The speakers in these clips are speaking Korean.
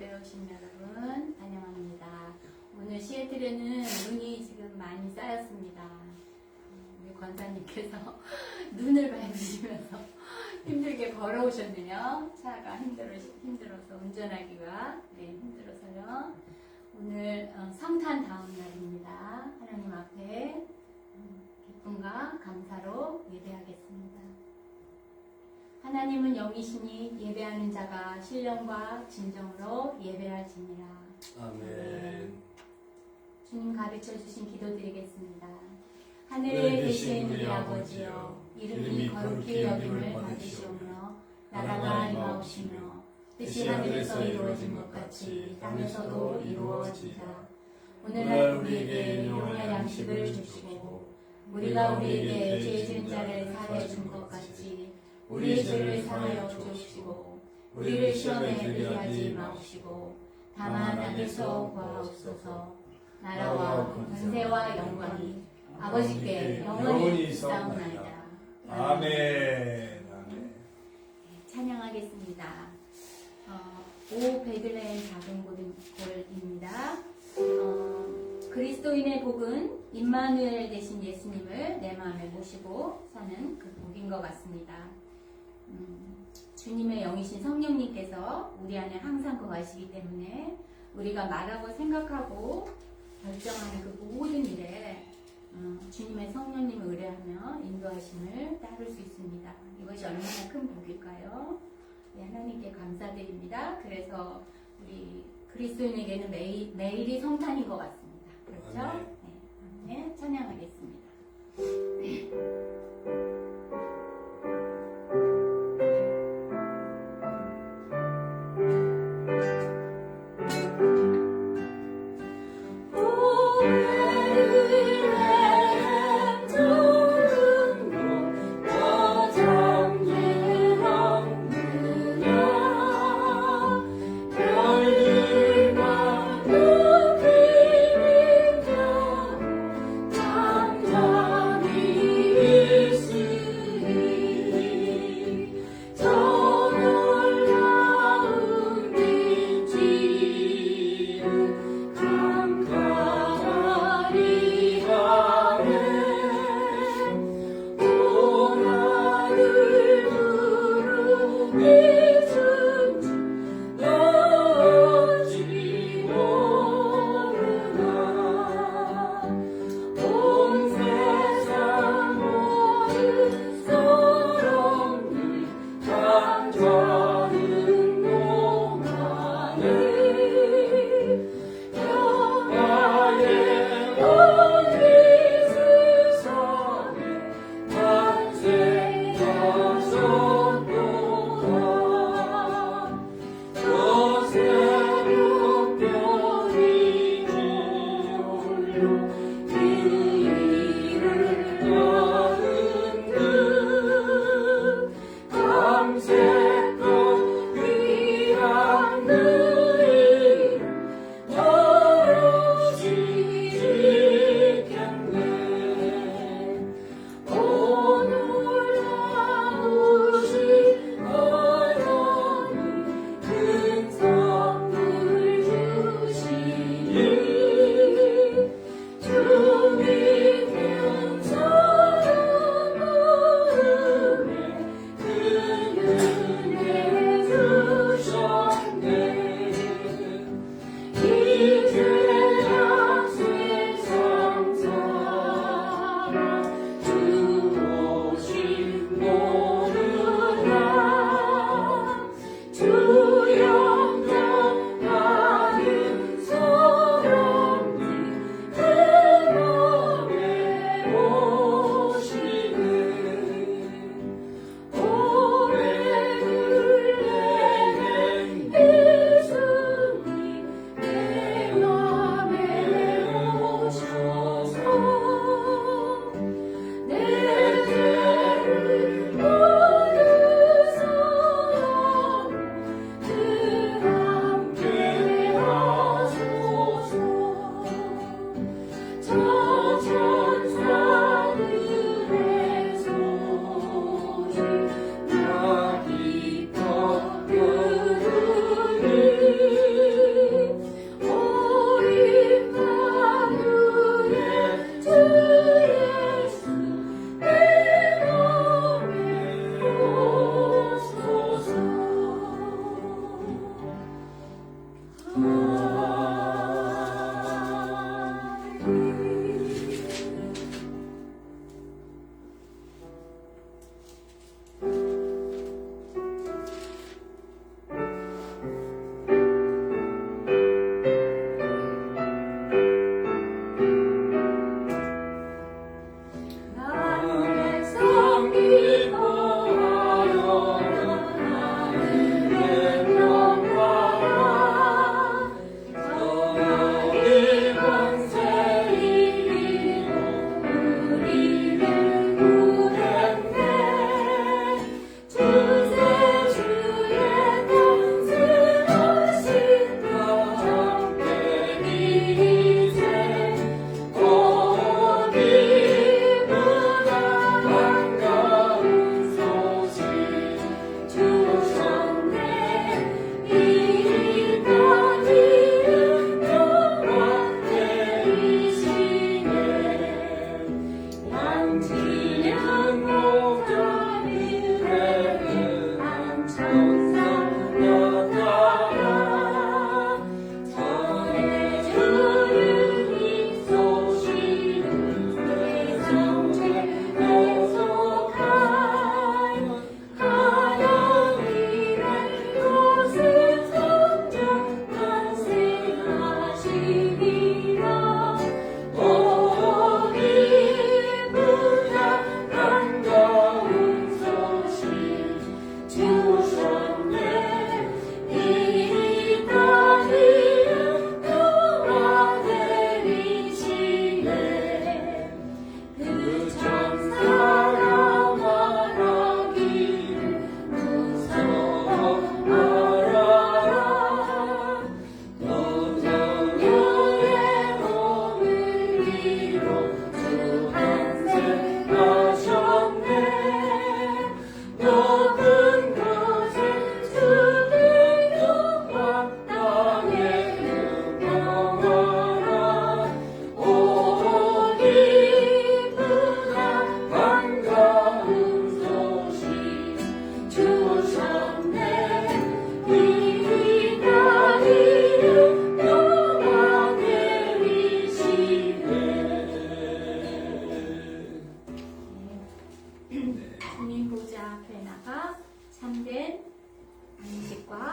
예배 오신 여러분 환영합니다. 오늘 시애틀에는 눈이 지금 많이 쌓였습니다. 우리 권사님께서 눈을 밟으시면서 힘들게 걸어오셨네요. 차가 힘들어서 운전하기가 힘들어서요. 오늘 성탄 다음 날입니다. 하나님 앞에 기쁨과 감사로 예배하겠습니다. 하나님은 영이시니 예배하는 자가 신령과 진정으로 예배할지니라. 아멘. 주님 가르쳐 주신 기도 드리겠습니다. 하늘에 계신 우리 아버지여, 이름이 거룩히 여김을 받으시오며 나라가 임하옵시며 뜻이 하늘에서 이루어진 것 같이 땅에서도 이루어지자. 오늘날 우리에게 일용할 양식을 주시고 우리가 우리에게 죄 지은 자를 사하여 준 것 같이 우리의 죄를 사하여 주시고 우리를 시험에 들게 하지 마옵시고 다만 악에서 구하옵소서. 나라와 권세와 영광이 아버지께 영원히 있사옵나이다. 아멘. 찬양하겠습니다. 오 베들레헴 작은 골입니다. 그리스도인의 복은 임마누엘 되신 예수님을 내 마음에 모시고 사는 그 복인 것 같습니다. 주님의 영이신 성령님께서 우리 안에 항상 거하시기 때문에 우리가 말하고 생각하고 결정하는 그 모든 일에 주님의 성령님을 의뢰하며 인도하심을 따를 수 있습니다. 이것이 얼마나 큰 복일까요? 네, 하나님께 감사드립니다. 그래서 우리 그리스도인에게는 매일이 성탄인 것 같습니다. 그렇죠? 네, 찬양하겠습니다. 잠잠히 있으리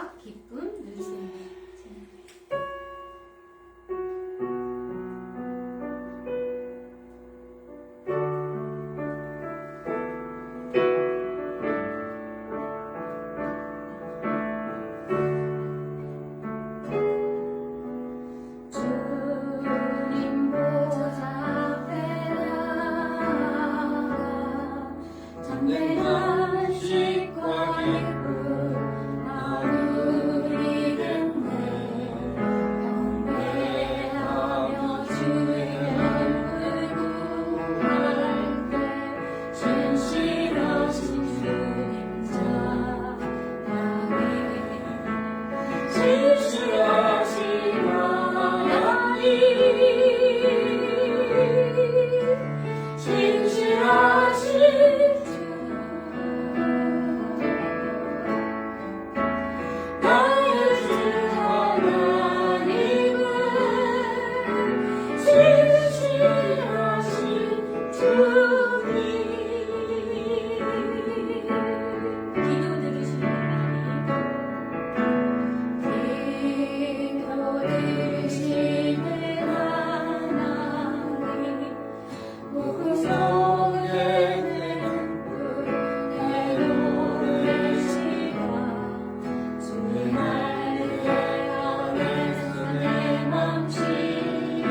평안과 기쁨 누리세요. 주님 보좌 앞에 나아가 참된 안식과 기쁨 나누리겠네. 경배하며 주의 얼굴 구할 때 신실하신 주님 찬양해. 신실하신 하나님, 신실하신 주, 나의 주 하나님은 신실하신 주님. 기도 들으시는 기도 들으시는 하나님, 목숨 속에 되는 내 노래시라. 주의 날개 아래서 내 맘 시리니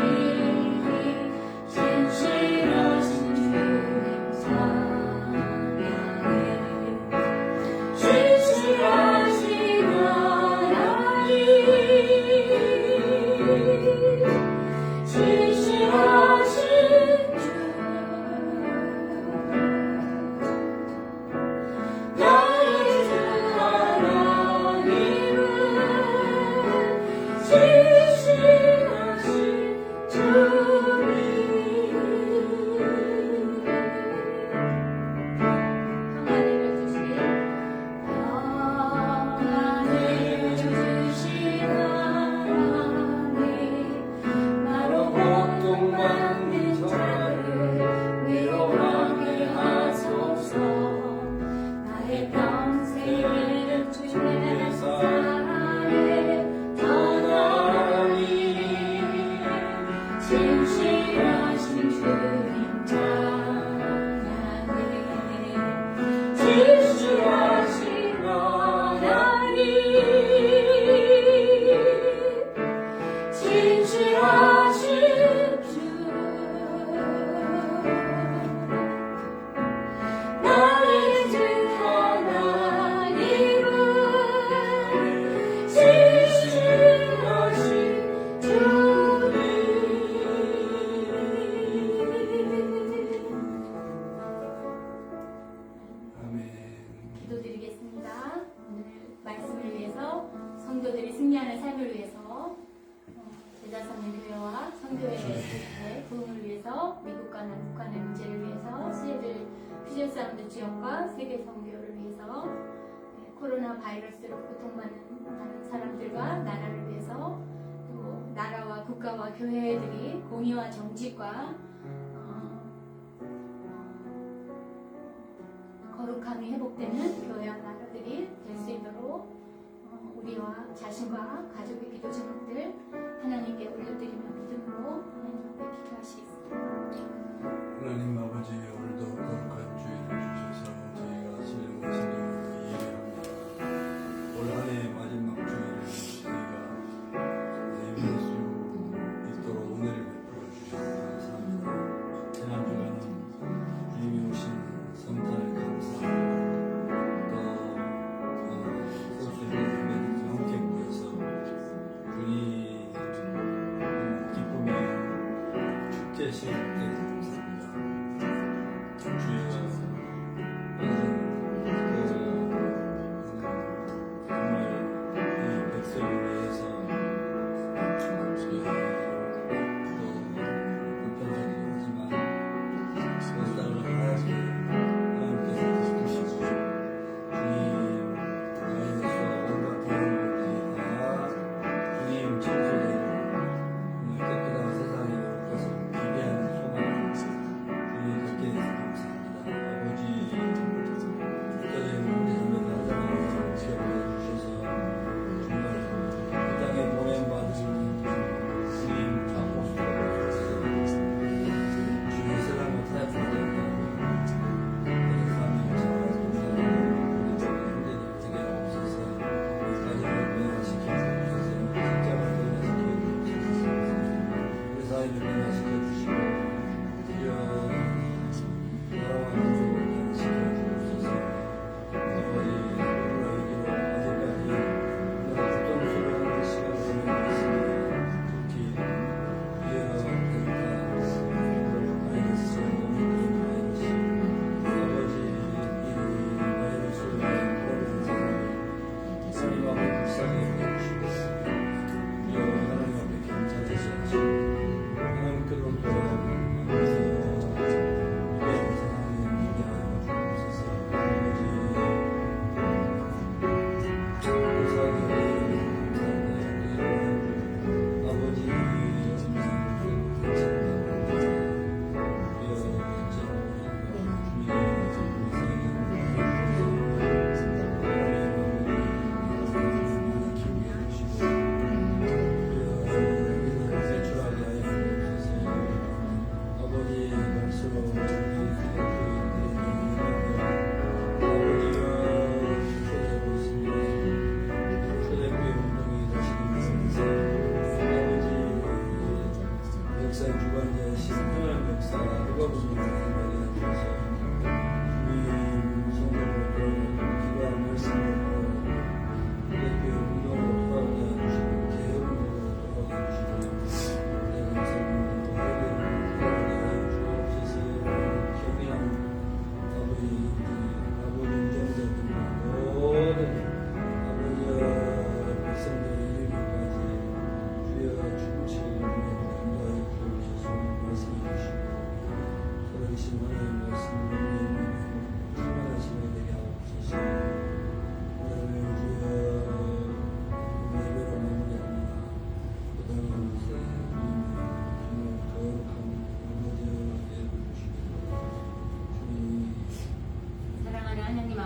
신실하신 주님 찬양해. 신실하신 하나님, 신실하신 주, 나의 주 하나님은 신실하신 주님. 평안을 주신 하나님, 나로 고통받는 저를 위로하게 하소서. 나의 평생을 주의 사랑에 전하니 신실하신 주님 찬양해. 신실하신 하나님, 신실하신 주, 나의 주 하나님은 신실하신 주님. 아멘. 기도드리겠습니다. 오늘 말씀을 위해서, 성도들이 승리하는 삶을 위해서, 제자선의 교회와 성교회의 부흥을 위해서, 미국과 남북한의 문제를 위해서, 시애틀 퓨전 사운드 지역과 세계 선교를 위해서, 코로나 바이러스로 고통받는 많은 사람들과 나라를 위해서, 또 나라와 국가와 교회들이 공의와 정직과 거룩함이 회복되는 교회와 나라들이 될 수 있도록 우리와 자신과 가족의 기도 제목들 하나님께 올려드리며 믿음으로 하나님 앞에 기도하시겠습니다. 하나님 아버지, 오늘도 거룩한 주일을 주셔서 저희가 신령과 신령으로 예배합니다. 올 한 해의 마지막 주일을 저희가 예배할 수 있도록 은혜를 베풀어 주셔서 감사합니다. 지난 주간은 주님이 오신 성탄을 감사합니다. 또 소수의 명태구에서 주님 기쁨의 축제 시간 때 감사합니다. 주여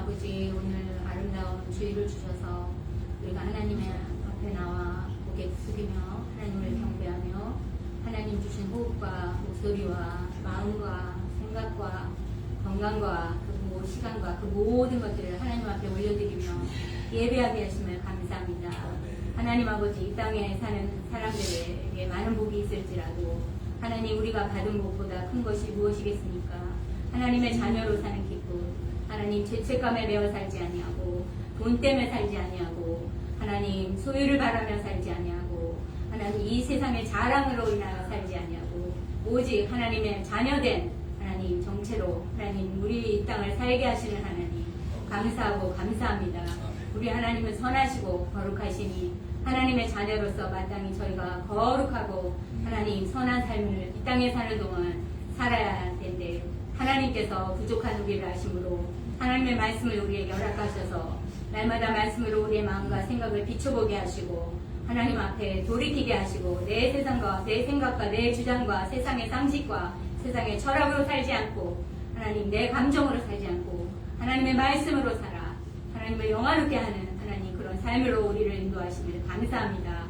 아버지, 오늘 아름다운 주의를 주셔서 우리가 하나님의 앞에 나와 고개 숙이며 하나님을 경배하며 하나님 주신 호흡과 목소리와 마음과 생각과 건강과 그 시간과 그 모든 것들을 하나님 앞에 올려드리며 예배하게 하심을 감사합니다. 하나님 아버지, 이 땅에 사는 사람들에게 많은 복이 있을지라도 하나님, 우리가 받은 복보다 큰 것이 무엇이겠습니까? 하나님의 자녀로 사는 기쁨, 하나님 죄책감에 매어 살지 아니하고 돈 때문에 살지 아니하고 하나님 소유를 바라며 살지 아니하고 하나님 이 세상의 자랑으로 인하여 살지 아니하고 오직 하나님의 자녀된 하나님 정체로 하나님 우리 이 땅을 살게 하시는 하나님 감사하고 감사합니다. 우리 하나님은 선하시고 거룩하시니 하나님의 자녀로서 마땅히 저희가 거룩하고 하나님 선한 삶을 이 땅에 사는 동안 살아야 할 텐데 하나님께서 부족한 우리를 아심으로 하나님의 말씀을 우리에게 허락하셔서 날마다 말씀으로 우리의 마음과 생각을 비춰보게 하시고 하나님 앞에 돌이키게 하시고 내 세상과 내 생각과 내 주장과 세상의 상식과 세상의 철학으로 살지 않고 하나님 내 감정으로 살지 않고 하나님의 말씀으로 살아 하나님을 영화롭게 하는 하나님 그런 삶으로 우리를 인도하시길 감사합니다.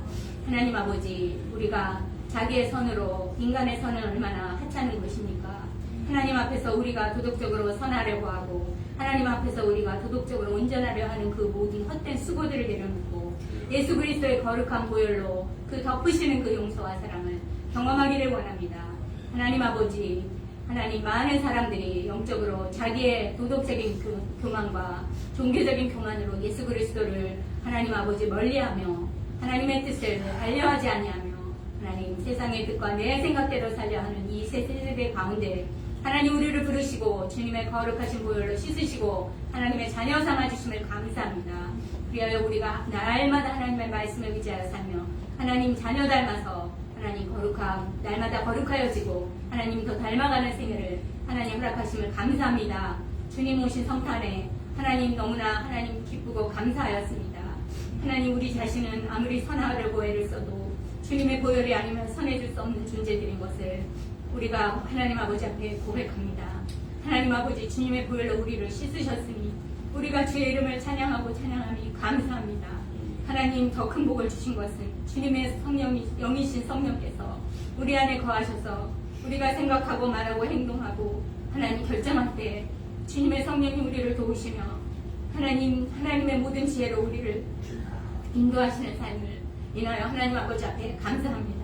하나님 아버지, 우리가 자기의 선으로 인간의 선은 얼마나 하찮은 것입니까? 하나님 앞에서 우리가 도덕적으로 선하려고 하고 하나님 앞에서 우리가 도덕적으로 온전하려 하는 그 모든 헛된 수고들을 내려놓고 예수 그리스도의 거룩한 보혈로 그 덮으시는 그 용서와 사랑을 경험하기를 원합니다. 하나님 아버지, 하나님 많은 사람들이 영적으로 자기의 도덕적인 교만과 종교적인 교만으로 예수 그리스도를 하나님 아버지 멀리하며 하나님의 뜻을 알려하지 아니하며 하나님 세상의 뜻과 내 생각대로 살려 하는 이 세대 가운데 하나님 우리를 부르시고 주님의 거룩하신 보혈로 씻으시고 하나님의 자녀 삼아주심을 감사합니다. 그리하여 우리가 날마다 하나님의 말씀을 의지하여 살며 하나님 자녀 닮아서 하나님 날마다 거룩하여지고 하나님 더 닮아가는 생애를 하나님 허락하심을 감사합니다. 주님 오신 성탄에 하나님 너무나 하나님 기쁘고 감사하였습니다. 하나님 우리 자신은 아무리 선하려고 애를 써도 주님의 보혈이 아니면 선해질 수 없는 존재들인 것을 우리가 하나님 아버지 앞에 고백합니다. 하나님 아버지, 주님의 보혈로 우리를 씻으셨으니 우리가 주의 이름을 찬양하고 찬양함이 감사합니다. 하나님 더 큰 복을 주신 것은 주님의 영이신 성령께서 우리 안에 거하셔서 우리가 생각하고 말하고 행동하고 하나님 결정할 때 주님의 성령이 우리를 도우시며 하나님의 모든 지혜로 우리를 인도하시는 삶을 인하여 하나님 아버지 앞에 감사합니다.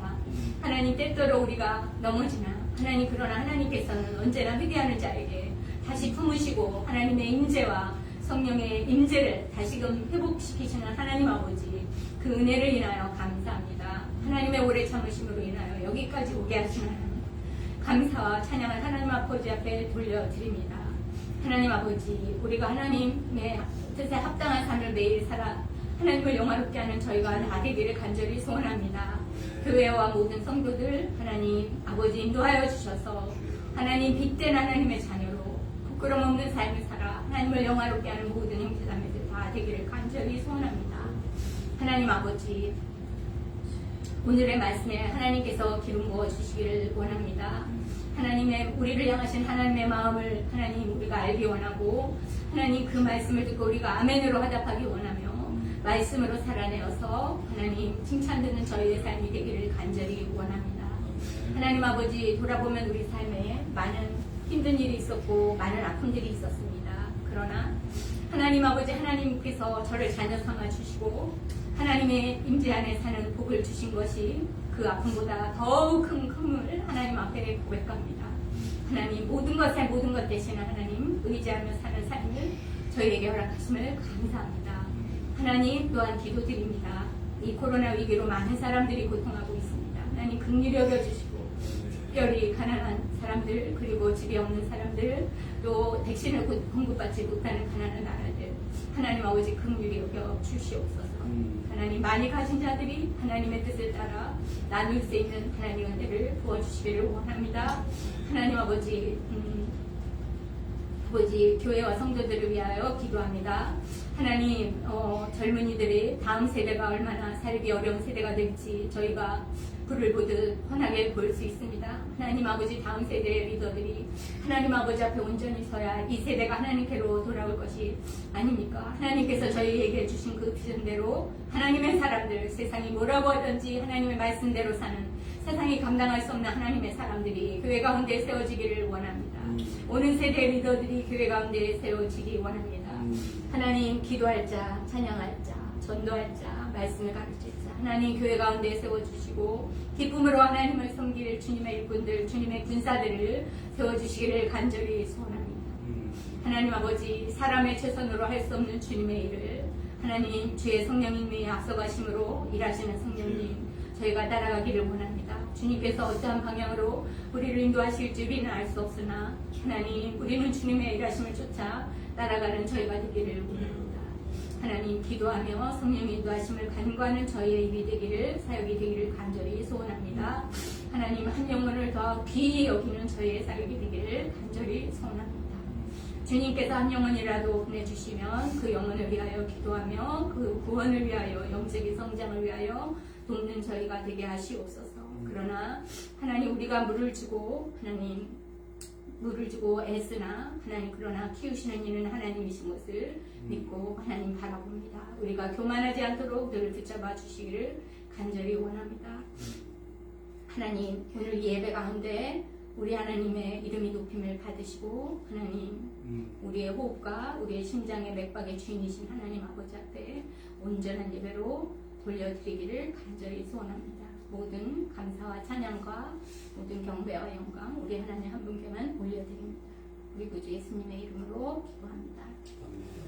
하나님 때때로 우리가 넘어지나 하나님 그러나 하나님께서는 언제나 회개하는 자에게 다시 품으시고 하나님의 임재와 성령의 임재를 다시금 회복시키시는 하나님 아버지 그 은혜를 인하여 감사합니다. 하나님의 오래 참으심으로 인하여 여기까지 오게 하시는 하나님 감사와 찬양을 하나님 아버지 앞에 돌려드립니다. 하나님 아버지, 우리가 하나님의 뜻에 합당한 삶을 매일 살아 하나님을 영화롭게 하는 저희가 다 되기를 간절히 소원합니다. 교회와 모든 성도들 하나님 아버지 인도하여 주셔서 하나님 빛된 하나님의 자녀로 부끄럼 없는 삶을 살아 하나님을 영화롭게 하는 모든 형제자매들 다 되기를 간절히 소원합니다. 하나님 아버지, 오늘의 말씀에 하나님께서 기름 부어 주시기를 원합니다. 하나님의 우리를 향하신 하나님의 마음을 하나님 우리가 알기 원하고 하나님 그 말씀을 듣고 우리가 아멘으로 화답하기 원하며 말씀으로 살아내어서 하나님 칭찬 듣는 저희의 삶이 되기를 간절히 원합니다. 하나님 아버지, 돌아보면 우리 삶에 많은 힘든 일이 있었고 많은 아픔들이 있었습니다. 그러나 하나님 아버지, 하나님께서 저를 자녀 삼아 주시고 하나님의 임재 안에 사는 복을 주신 것이 그 아픔보다 더욱 큰 금을 하나님 앞에 고백합니다. 하나님 모든 것 대신에 하나님 의지하며 사는 삶을 저희에게 허락하심을 감사합니다. 하나님 또한 기도드립니다. 이 코로나 위기로 많은 사람들이 고통하고 있습니다. 하나님 긍휼히 여겨주시고 특별히 가난한 사람들 그리고 집이 없는 사람들 또 백신을 공급받지 못하는 가난한 나라들 하나님 아버지 긍휼히 여겨주시옵소서. 하나님 많이 가진 자들이 하나님의 뜻을 따라 나눌 수 있는 하나님의 은혜를 부어주시기를 원합니다. 하나님 아버지 교회와 성도들을 위하여 기도합니다. 하나님 젊은이들이 다음 세대가 얼마나 살기 어려운 세대가 될지 저희가 불을 보듯 환하게 볼 수 있습니다. 하나님 아버지, 다음 세대의 리더들이 하나님 아버지 앞에 온전히 서야 이 세대가 하나님께로 돌아올 것이 아닙니까? 하나님께서 저희에게 주신 그 비전대로 하나님의 사람들, 세상이 뭐라고 하든지 하나님의 말씀대로 사는, 세상이 감당할 수 없는 하나님의 사람들이 교회 가운데 세워지기를 원합니다. 오는 세대 리더들이 교회 가운데 세워지기 원합니다. 하나님, 기도할 자, 찬양할 자, 전도할 자, 말씀을 가르칠 자, 하나님 교회 가운데 세워주시고 기쁨으로 하나님을 섬길 주님의 일꾼들, 주님의 군사들을 세워주시기를 간절히 소원합니다. 하나님 아버지, 사람의 최선으로 할 수 없는 주님의 일을 하나님 주의 성령님이 앞서가심으로 일하시는 성령님, 저희가 따라가기를 원합니다. 주님께서 어떠한 방향으로 우리를 인도하실 줄 우리는 알 수 없으나 하나님, 우리는 주님의 일하심을 쫓아 따라가는 저희가 되기를 원합니다. 하나님, 기도하며 성령 인도하심을 간구하는 저희의 입이 되기를, 사역이 되기를 간절히 소원합니다. 하나님, 한 영혼을 더 귀히 여기는 저희의 사역이 되기를 간절히 소원합니다. 주님께서 한 영혼이라도 보내주시면 그 영혼을 위하여 기도하며 그 구원을 위하여, 영적인 성장을 위하여 돕는 저희가 되게 하시옵소서. 그러나 하나님, 우리가 물을 주고 애쓰나 하나님, 그러나 키우시는 이는 하나님이신 것을 믿고 하나님 바라봅니다. 우리가 교만하지 않도록 늘 붙잡아 주시기를 간절히 원합니다. 하나님, 오늘 이 예배 가운데 우리 하나님의 이름이 높임을 받으시고 하나님, 우리의 호흡과 우리의 심장의 맥박의 주인이신 하나님 아버지 앞에 온전한 예배로 돌려드리기를 간절히 소원합니다. 모든 감사와 찬양과 모든 경배와 영광 우리 하나님 한 분께만 올려드립니다. 우리 구주 예수님의 이름으로 기도합니다.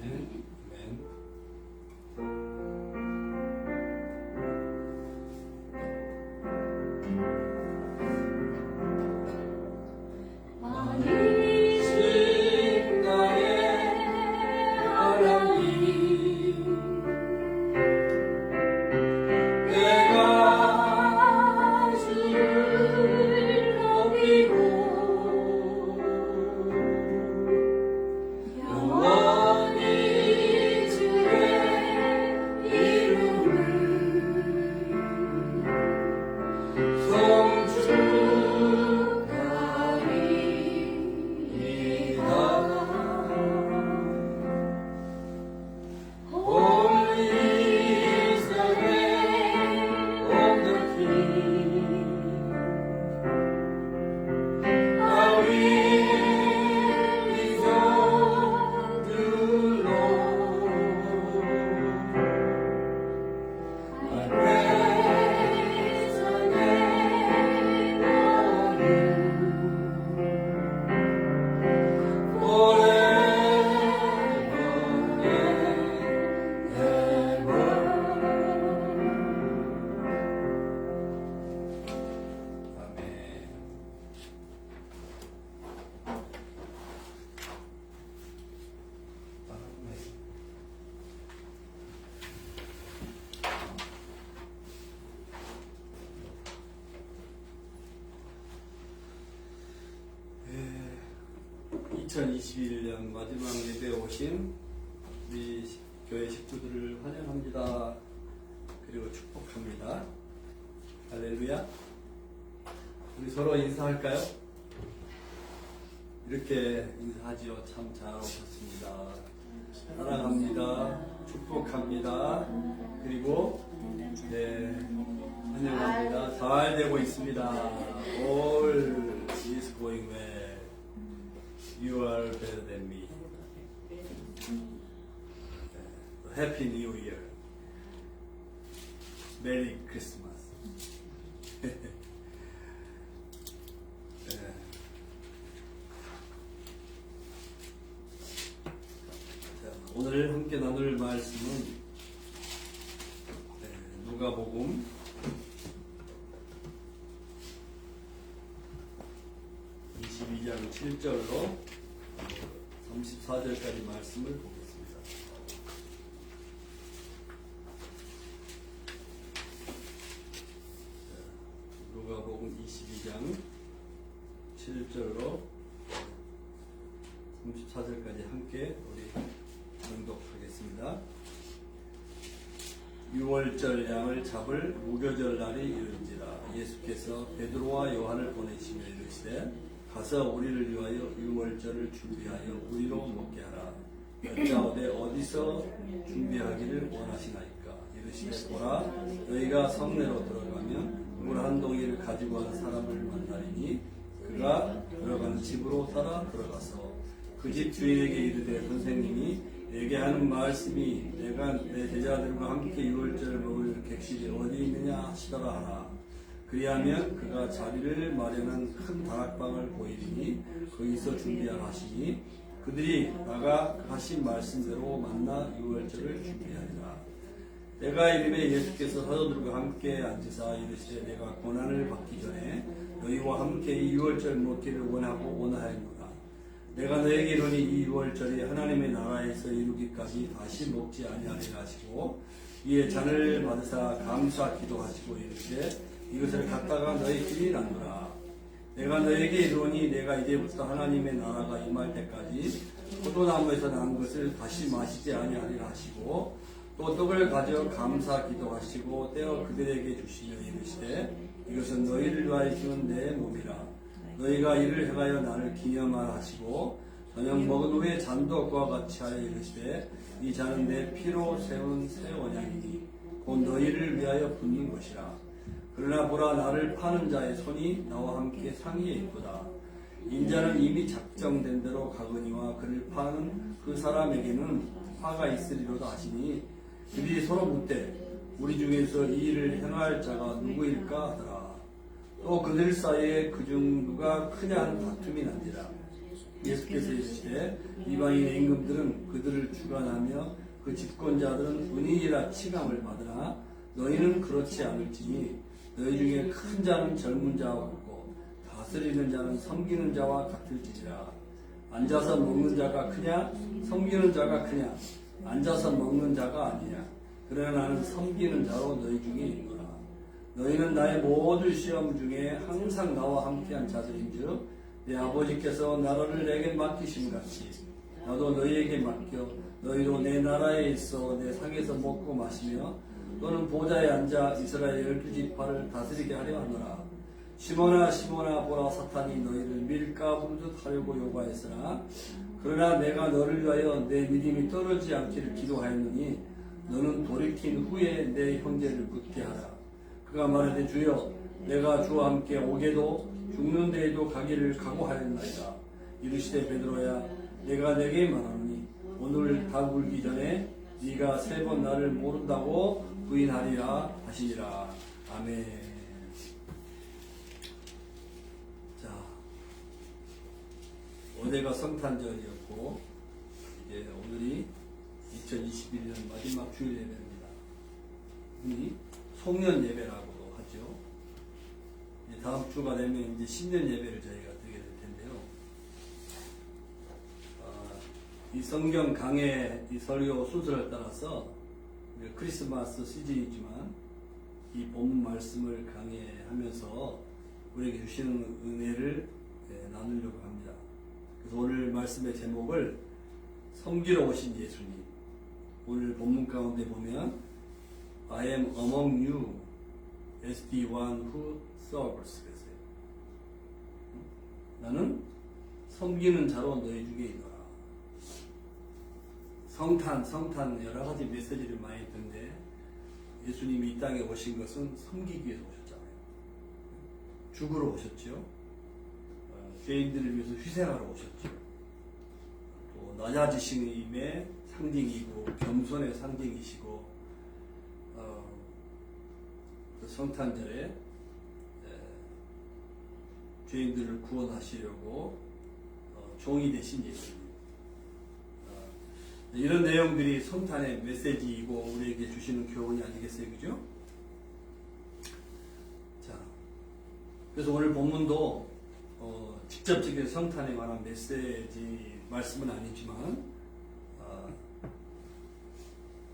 아멘. 네. 2021년 마지막 예배에 오신 우리 교회 식구들을 환영합니다. 그리고 축복합니다. 할렐루야. 우리 서로 인사할까요? 이렇게 인사하지요. 참 잘 오셨습니다. 사랑합니다. 축복합니다. 그리고 네, 환영합니다. 잘 되고 있습니다. All is going well. You are better than me. Happy New Year. Merry Christmas. 오늘 함께 나눌 말씀은 누가복음 22장 7절로 34절까지 말씀을 보겠습니다. 누가복음 22장 7절로 34절까지 함께 우리 봉독하겠습니다. 6월절 양을 잡을 무교절 날이 이른지라 예수께서 베드로와 요한을 보내시며 이르시되 가서 우리를 위하여 6월절을 준비하여 우리로 먹게 하라. 여짜오되 어디서 준비하기를 원하시나이까. 이르시되 보라, 너희가 성내로 들어가면 물 한 동이를 가지고 온 사람을 만나리니 그가 들어가는 집으로 따라 들어가서 그 집 주인에게 이르되 선생님이 내게 하는 말씀이 내가 내 제자들과 함께 유월절을 먹을 객실이 어디 있느냐 하시더라 하라. 그리하면 그가 자리를 마련한 큰 다락방을 보이리니 거기서 준비하라 하시니 그들이 나가 하신 말씀대로 만나 유월절을 준비하리라. 내가 이름에 예수께서 사도들과 함께 앉으사 이르시되 내가 고난을 받기 전에 너희와 함께 이 유월절 먹기를 원하고 원하였노라. 내가 너에게 이르니 이 유월절이 하나님의 나라에서 이루기까지 다시 먹지 아니하리라 하시고 이에 잔을 받으사 감사 기도하시고 이르시되 이것을 갖다가 너희끼리 나누라. 내가 너에게 이르니 내가 이제부터 하나님의 나라가 임할 때까지 포도나무에서 난 것을 다시 마시지 아니하리라 하시고 또 떡을 가져 감사 기도하시고 떼어 그들에게 주시며 이르시되 이것은 너희를 위하여 주는 내 몸이라. 너희가 이를 행하여 나를 기념하라 하시고 저녁 먹은 후에 잔도 그와 같이 하여 이르시되 이 잔은 내 피로 세운 새 언약이니 곧 너희를 위하여 붓는 것이라. 그러나 보라, 나를 파는 자의 손이 나와 함께 상위에 있도다. 인자는 이미 작정된 대로 가거니와 그를 파는 그 사람에게는 화가 있으리로다 하시니 그들이 서로 묻되 우리 중에서 이 일을 행할 자가 누구일까 하더라. 또 그들 사이에 그중 누가 크냐 하는 다툼이 난지라. 예수께서 이르시되 이방인의 임금들은 그들을 주관하며 그 집권자들은 은인이라 칭함을 받으나 너희는 그렇지 않을지니 너희 중에 큰 자는 젊은 자와 같고 다스리는 자는 섬기는 자와 같을지니라. 앉아서 먹는 자가 크냐 섬기는 자가 크냐. 앉아서 먹는 자가 아니냐. 그러나 나는 섬기는 자로 너희 중에 있노라. 너희는 나의 모든 시험 중에 항상 나와 함께한 자들인즉 내 아버지께서 나라를 내게 맡기신 같이 나도 너희에게 맡겨 너희도 내 나라에 있어 내 상에서 먹고 마시며 너는 보좌에 앉아 이스라엘 12지파를 다스리게 하려 하노라. 시몬아 시몬아 보라, 사탄이 너희를 밀가부르듯 하려고 요구하였으나 그러나 내가 너를 위하여 내 믿음이 떨어지지 않기를 기도하였느니 너는 돌이킨 후에 내 형제를 붙게 하라. 그가 말하되 주여 내가 주와 함께 오게도 죽는 데에도 가기를 각오하였나이다. 이르시되 베드로야 내가 내게 말하노니 오늘 닭 울기 전에 네가 3번 나를 모른다고 부인하리라 하시니라. 아멘. 자, 어제가 성탄절이었고 이제 오늘이 2021년 마지막 주일 예배입니다. 이 송년 예배라고도 하죠. 다음 주가 되면 이제 신년 예배를 저희가 드리게 될 텐데요. 이 성경 강해 이 설교 순서를 따라서 크리스마스 시즌이지만 이 본문 말씀을 강해하면서 우리에게 주시는 은혜를 나누려고 합니다. 그래서 오늘 말씀의 제목을 섬기러 오신 예수님. 오늘 본문 가운데 보면 I am among you as the one who serves. 그랬어요. 나는 섬기는 자로 너희 중에 있노라. 성탄 여러 가지 메시지를 많이 듣는데 예수님이 이 땅에 오신 것은 섬기기 위해서 오셨잖아요. 죽으러 오셨죠. 죄인들을 위해서 희생하러 오셨죠. 또 낮아지심의 상징이고 겸손의 상징이시고 그 성탄절에 죄인들을 구원하시려고 종이 되신 예수님. 이런 내용들이 성탄의 메시지이고 우리에게 주시는 교훈이 아니겠어요, 그죠? 자, 그래서 오늘 본문도 직접적인 성탄에 관한 메시지 말씀은 아니지만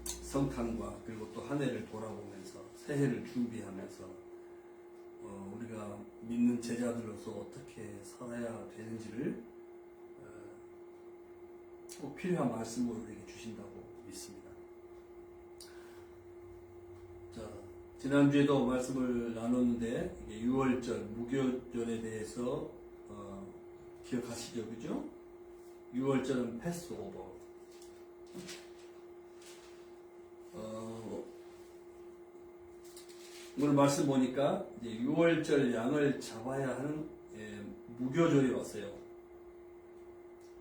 성탄과 그리고 또 한 해를 돌아보면서 새해를 준비하면서 우리가 믿는 제자들로서 어떻게 살아야 되는지를 꼭 필요한 말씀을 우리에게 주신다고 믿습니다. 자, 지난주에도 말씀을 나눴는데 이게 6월절, 무교절에 대해서 기억하시죠, 그죠? 6월절은 패스오버, 오늘 말씀 보니까 이제 6월절 양을 잡아야 하는 무교절이 왔어요.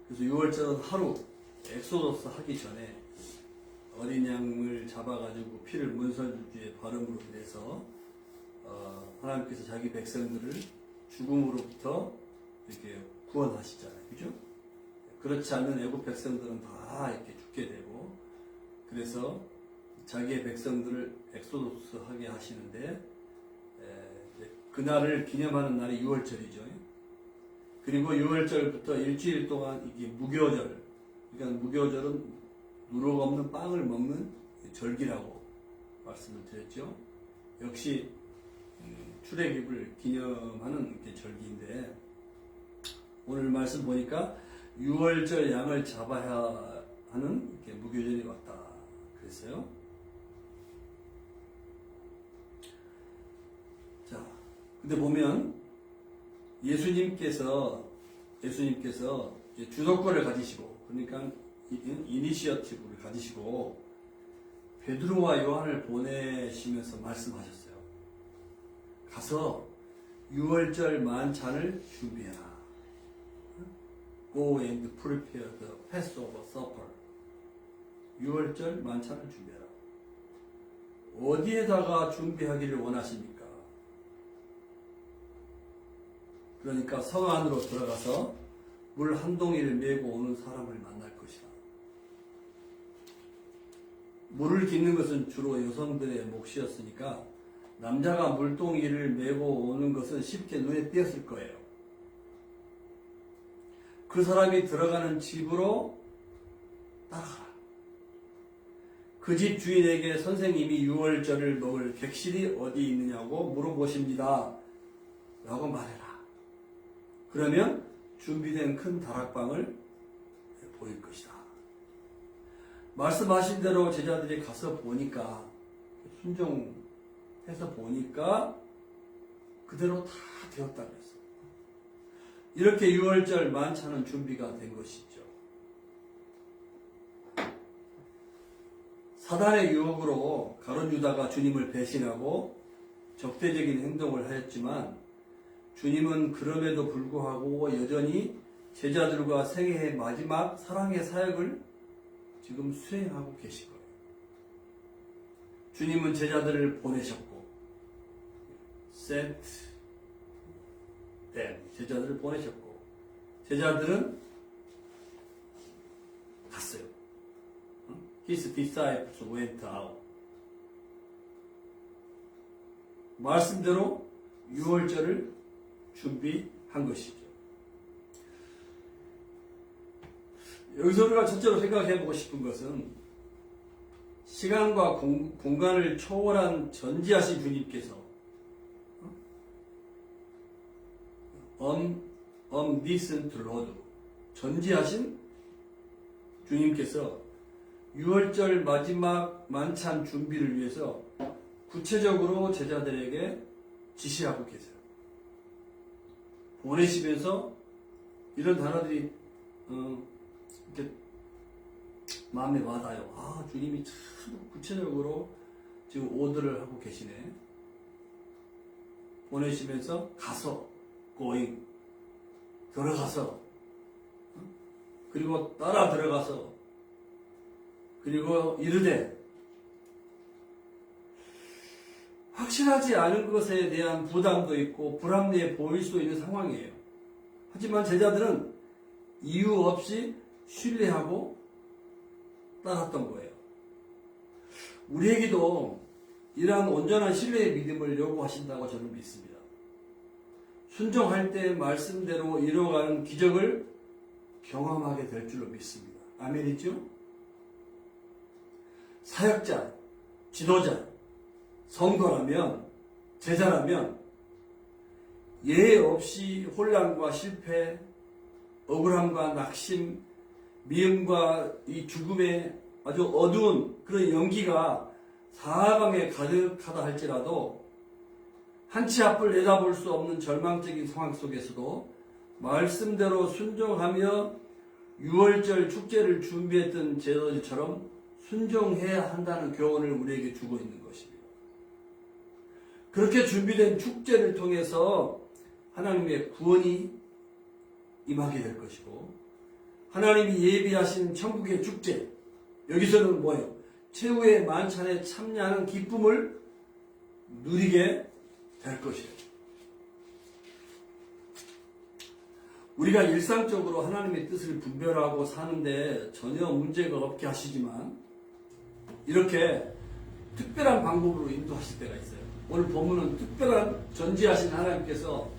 그래서 6월절은 하루 엑소더스 하기 전에 어린 양을 잡아가지고 피를 문설주에 바름으로 인해서 하나님께서 자기 백성들을 죽음으로부터 이렇게 구원하시잖아요. 그죠? 그렇지 않는 애국 백성들은 다 이렇게 죽게 되고, 그래서 자기의 백성들을 엑소더스 하게 하시는데, 그날을 기념하는 날이 6월절이죠. 그리고 6월절부터 일주일 동안 이게 무교절, 그러니까 무교절은 누룩 없는 빵을 먹는 절기라고 말씀을 드렸죠. 역시 출애굽을 기념하는 절기인데, 오늘 말씀 보니까 6월절 양을 잡아야 하는 무교절이 왔다 그랬어요. 자, 근데 보면 예수님께서 주도권을 가지시고, 그러니까 이니시어티브를 가지시고 베드로와 요한을 보내시면서 말씀하셨어요. 가서 6월절 만찬을 준비해라. Go and prepare the Passover supper. 6월절 만찬을 준비해라. 어디에다가 준비하기를 원하십니까? 그러니까 성 안으로 들어가서 물 한 동이를 메고 오는 사람을 만날 것이다. 물을 깃는 것은 주로 여성들의 몫이었으니까 남자가 물동이를 메고 오는 것은 쉽게 눈에 띄었을 거예요. 그 사람이 들어가는 집으로 따라가라. 그 집 주인에게 선생님이 6월절을 먹을 객실이 어디 있느냐고 물어보십니다. 라고 말해라. 그러면 준비된 큰 다락방을 보일 것이다. 말씀하신 대로 제자들이 가서 보니까, 순종해서 보니까 그대로 다 되었다고 했어요. 이렇게 6월절 만찬은 준비가 된 것이죠. 사단의 유혹으로 가룟 유다가 주님을 배신하고 적대적인 행동을 하였지만, 주님은 그럼에도 불구하고 여전히 제자들과 생애의 마지막 사랑의 사역을 지금 수행하고 계신 거예요. 주님은 제자들을 보내셨고, sent them, 제자들을 보내셨고, 제자들은 갔어요. His disciples went out. 말씀대로 6월절을 준비한 것이죠. 여기서 우리가 첫째로 생각해 보고 싶은 것은, 시간과 공간을 초월한 전지하신 주님께서 omniscient Lord, 전지하신 주님께서 6월절 마지막 만찬 준비를 위해서 구체적으로 제자들에게 지시하고 계세요. 보내시면서 이런 단어들이 이렇게 마음에 와닿아요. 아, 주님이 참 구체적으로 지금 오더를 하고 계시네. 보내시면서 가서, going, 들어가서, 그리고 따라 들어가서, 그리고 이르되, 확실하지 않은 것에 대한 부담도 있고 불합리해 보일 수 있는 상황이에요. 하지만 제자들은 이유 없이 신뢰하고 따랐던 거예요. 우리에게도 이러한 온전한 신뢰의 믿음을 요구하신다고 저는 믿습니다. 순종할 때 말씀대로 이루어가는 기적을 경험하게 될 줄로 믿습니다. 아멘이죠? 사역자, 지도자, 성도라면, 제자라면 예외 없이 혼란과 실패, 억울함과 낙심, 미움과 이 죽음의 아주 어두운 그런 연기가 사방에 가득하다 할지라도 한치 앞을 내다볼 수 없는 절망적인 상황 속에서도 말씀대로 순종하며 유월절 축제를 준비했던 제도처럼 순종해야 한다는 교훈을 우리에게 주고 있는 것입니다. 그렇게 준비된 축제를 통해서 하나님의 구원이 임하게 될 것이고, 하나님이 예비하신 천국의 축제, 여기서는 뭐예요? 최후의 만찬에 참여하는 기쁨을 누리게 될 것이에요. 우리가 일상적으로 하나님의 뜻을 분별하고 사는데 전혀 문제가 없게 하시지만, 이렇게 특별한 방법으로 인도하실 때가 있어요. 오늘 본문은 특별한 전지하신 하나님께서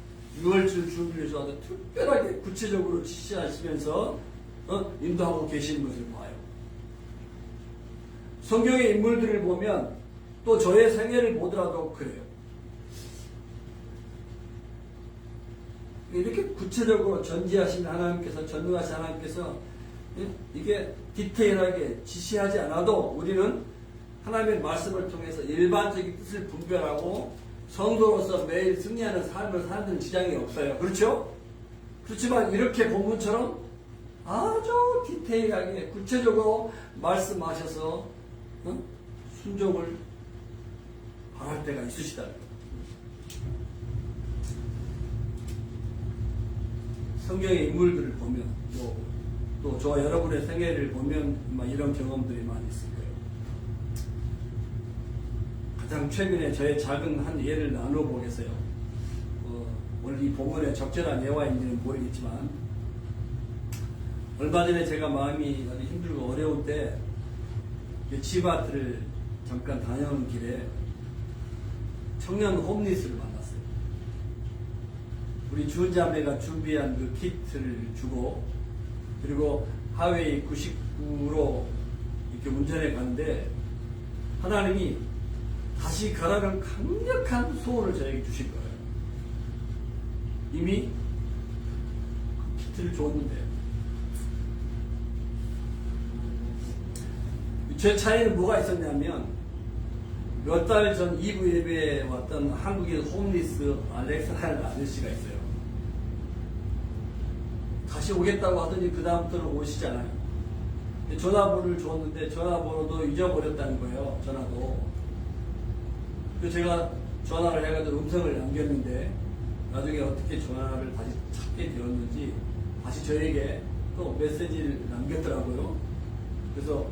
유월절 준비를 해서 아주 특별하게 구체적으로 지시하시면서 인도하고 계시는 것을 봐요. 성경의 인물들을 보면 또 저의 생애를 보더라도 그래요. 이렇게 구체적으로 전지하신 하나님께서, 전능하신 하나님께서 이게 디테일하게 지시하지 않아도 우리는 하나님의 말씀을 통해서 일반적인 뜻을 분별하고 성도로서 매일 승리하는 삶을 사는 데는 지장이 없어요. 그렇죠? 그렇지만 이렇게 본문처럼 아주 디테일하게 구체적으로 말씀하셔서 순종을 바랄 때가 있으시다. 성경의 인물들을 보면 또 저와 여러분의 생애를 보면 이런 경험들이 많이 있을 거예요. 가장 최근에 저의 작은 한 예를 나누어 보겠어요. 오늘 이 본문에 적절한 예화인지는 모르겠지만, 얼마 전에 제가 마음이 아주 힘들고 어려울 때 치바트를 잠깐 다녀오는 길에 청년 홈리스를 만났어요. 우리 주은자매가 준비한 그 키트를 주고, 그리고 하웨이 99로 이렇게 운전해 가는데 하나님이 다시 가라는 강력한 소원을 저에게 주신 거예요. 이미 그 키트를 줬는데, 제 차에는 뭐가 있었냐면, 몇 달 전 이브 예배에 왔던 한국인 홈리스 알렉사라는 아저씨가 있어요. 다시 오겠다고 하더니 그 다음부터는 오시잖아요. 전화번호를 줬는데 전화번호도 잊어버렸다는 거예요. 전화도. 그래서 제가 전화를 해가지고 음성을 남겼는데 나중에 어떻게 전화를 다시 찾게 되었는지 다시 저에게 또 메시지를 남겼더라고요. 그래서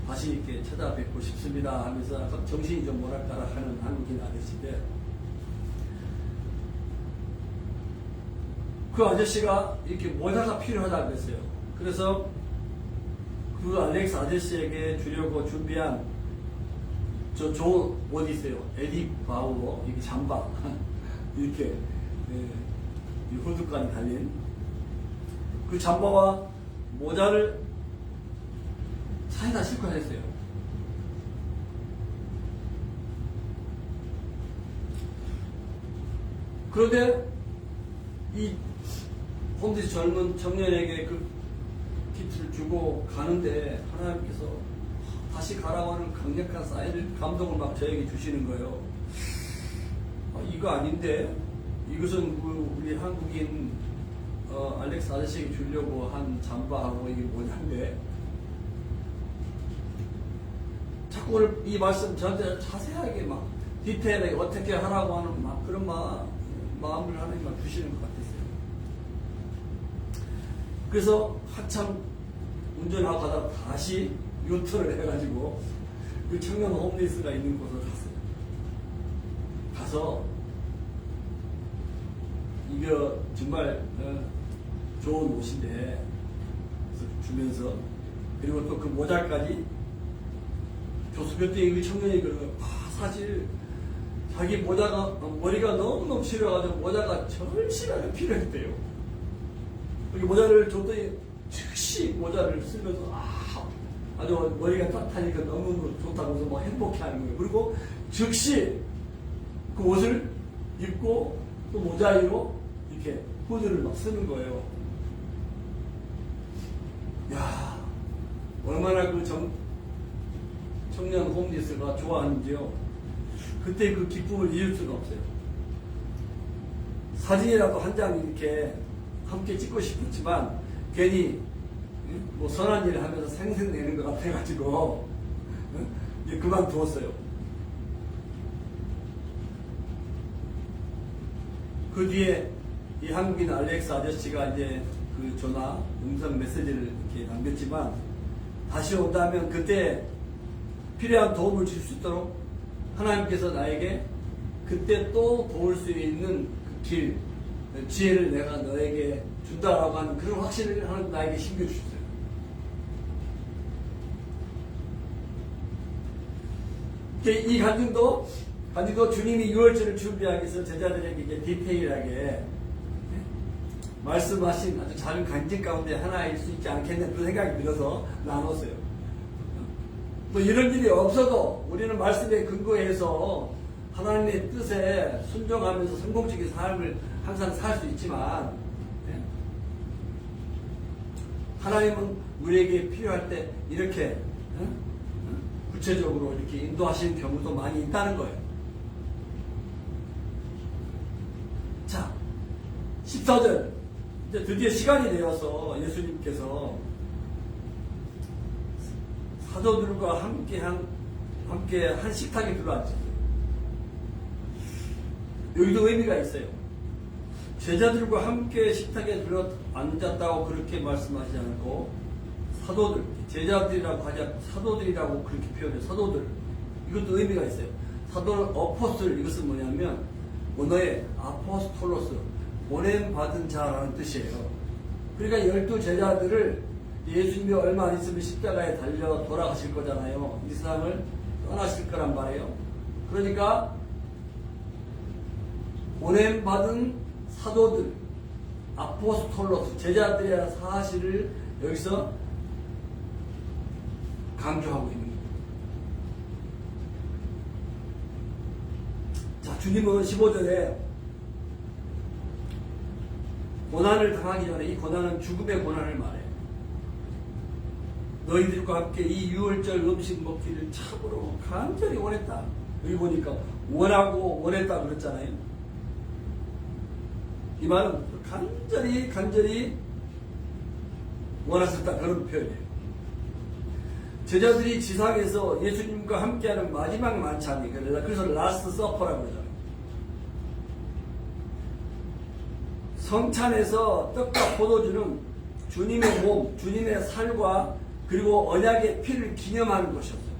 다시 이렇게 찾아뵙고 싶습니다 하면서 정신이 좀 뭐랄까 하는 한국인 아저씨인데, 그 아저씨가 이렇게 모자가 필요하다고 그랬어요. 그래서 그 알렉스 아저씨에게 주려고 준비한 저 옷 있어요. 에디 바우로 이렇게 잠바 이렇게 후드까지 달린 그 잠바와 모자를 차에다 싣고 다녔어요. 그런데 이 홈리스 젊은 청년에게 그 키트를 주고 가는데 하나님께서 다시 가라고 하는 강력한 사인을, 감동을 막 저에게 주시는 거예요. 이거 아닌데? 이것은 우리 한국인 알렉스 아저씨에게 주려고 한 잠바하고 이게 뭐냐인데, 자꾸 오늘 이 말씀 저한테 자세하게 막 디테일하게 어떻게 하라고 하는 막 그런 마음을 하나님 막 주시는 것 같았어요. 그래서 한참 운전하고 가다가 다시 유턴을 해가지고 그 청년 홈리스가 있는 곳으로 갔어요. 가서 이거 정말 좋은 옷인데 주면서, 그리고 또 그 모자까지 줬어. 그때 그 청년이 그러는 거예요. 사실 자기 머리가 너무너무 시려가지고 모자가 절실하게 필요했대요. 이 모자를 줬더니 즉시 모자를 쓰면서 아주 머리가 따뜻하니까 너무 좋다고 해서 막 행복해하는 거예요. 그리고 즉시 그 옷을 입고 또 모자 위로 이렇게 후드를 막 쓰는 거예요. 야, 얼마나 그 청년 홈리스가 좋아하는지요. 그때 그 기쁨을 잊을 수가 없어요. 사진이라도 한 장 이렇게 함께 찍고 싶었지만 괜히 뭐 선한 일을 하면서 생색내는 것 같아가지고 이제 그만두었어요. 그 뒤에 이 한국인 알렉스 아저씨가 이제 그 전화 음성 메시지를 이렇게 남겼지만 다시 온다면 그때 필요한 도움을 줄 수 있도록 하나님께서 나에게 그때 또 도울 수 있는 그 길, 지혜를 내가 너에게 준다라고 하는 그런 확신을 하나님 나에게 심겨주셨어요. 이 간증도 주님이 유월절을 준비하기 위해서 제자들에게 이제 디테일하게 말씀하신 아주 작은 간증 가운데 하나일 수 있지 않겠나 그런 생각이 들어서 나눴어요. 뭐 이런 일이 없어도 우리는 말씀에 근거해서 하나님의 뜻에 순종하면서 성공적인 삶을 항상 살 수 있지만 하나님은 우리에게 필요할 때 이렇게 구체적으로 이렇게 인도하시는 경우도 많이 있다는 거예요. 자, 14절 이제 드디어 시간이 되어서 예수님께서 사도들과 함께 한 식탁에 들어앉죠. 여기도 의미가 있어요. 제자들과 함께 식탁에 들어 앉았다고 그렇게 말씀하지 않고 사도들, 제자들이라고 하지 않고 사도들이라고 그렇게 표현해요. 사도들. 이것도 의미가 있어요. 사도는 어포스톨, 이것은 뭐냐면 원어의 아포스톨로스, 보냄받은 자라는 뜻이에요. 그러니까 12 제자들을 예수님이 얼마 안 있으면 십자가에 달려 돌아가실 거잖아요. 이 세상을 떠나실 거란 말이에요. 그러니까 보냄받은 사도들, 아포스톨로스, 제자들이라는 사실을 여기서 강조하고 있는 거예요. 자, 주님은 15절에 고난을 당하기 전에, 이 고난은 죽음의 고난을 말해요. 너희들과 함께 이 유월절 음식 먹기를 참으로 간절히 원했다. 여기 보니까 원하고 원했다 그랬잖아요. 이 말은 간절히 원하셨다 그런 표현이에요. 제자들이 지상에서 예수님과 함께하는 마지막 만찬이 그래서 라스트 서퍼라고 그러잖아요. 성찬에서 떡과 포도주는 주님의 몸, 주님의 살과 그리고 언약의 피를 기념하는 것이었어요.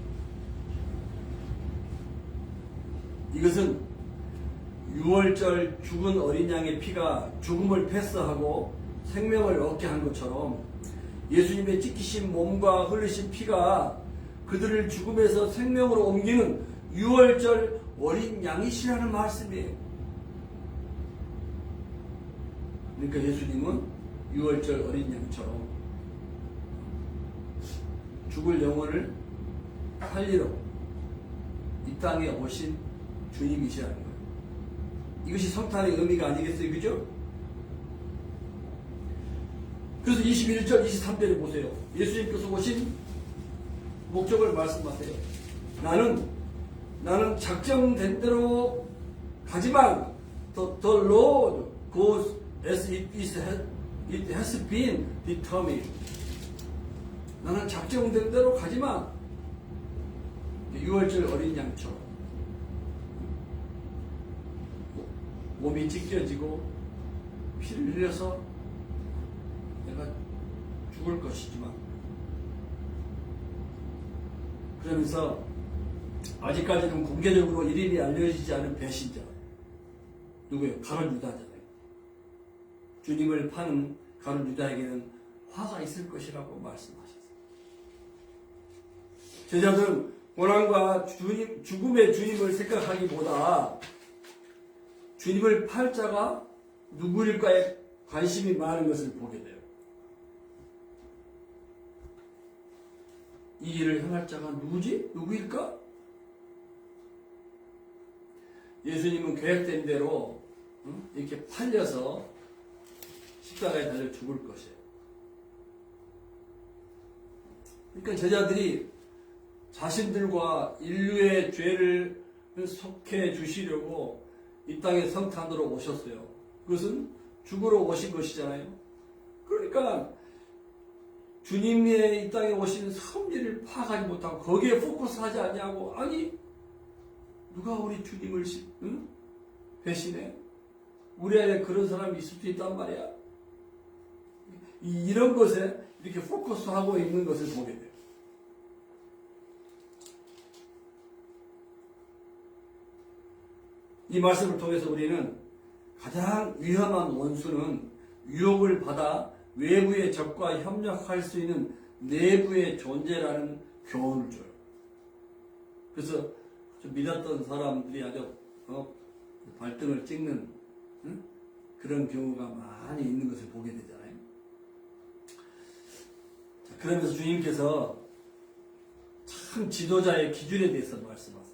이것은 유월절 죽은 어린 양의 피가 죽음을 패스하고 생명을 얻게 한 것처럼 예수님의 찢기신 몸과 흘리신 피가 그들을 죽음에서 생명으로 옮기는 유월절 어린 양이시라는 말씀이에요. 그러니까 예수님은 유월절 어린 양처럼 죽을 영혼을 살리러 이 땅에 오신 주님이시라는 거예요. 이것이 성탄의 의미가 아니겠어요? 그죠? 그래서 21절, 23절에 보세요. 예수님께서 오신 목적을 말씀하세요. 나는 작정된 대로 가지만 the Lord goes as it has been determined. 나는 작정된 대로 가지만 6월절 어린 양처럼 몸이 찢겨지고 피를 흘려서 내가 죽을 것이지만 그러면서 아직까지는 공개적으로 이름이 알려지지 않은 배신자 누구예요? 가룟 유다잖아요. 주님을 파는 가룟 유다에게는 화가 있을 것이라고 말씀하셨어요. 제자들은 고난과 죽음의 주님을 생각하기보다 주님을 팔 자가 누구일까에 관심이 많은 것을 보게 돼요. 이 길을 행할 자가 누구지? 누구일까? 예수님은 계획된 대로 이렇게 팔려서 십자가에 달려 죽을 것이에요. 그러니까 제자들이 자신들과 인류의 죄를 속해 주시려고 이 땅에 성탄으로 오셨어요. 그것은 죽으러 오신 것이잖아요. 그러니까 주님의 이 땅에 오신 섭리를 파악하지 못하고 거기에 포커스하지 않냐고. 아니 누가 우리 주님을 배신해? 우리 안에 그런 사람이 있을 수 있단 말이야. 이런 것에 이렇게 포커스하고 있는 것을 보게 돼요. 이 말씀을 통해서 우리는 가장 위험한 원수는 유혹을 받아 외부의 적과 협력할 수 있는 내부의 존재라는 교훈을 줘요. 그래서 좀 믿었던 사람들이 아주 발등을 찍는 그런 경우가 많이 있는 것을 보게 되잖아요. 자, 그러면서 주님께서 참 지도자의 기준에 대해서 말씀하세요.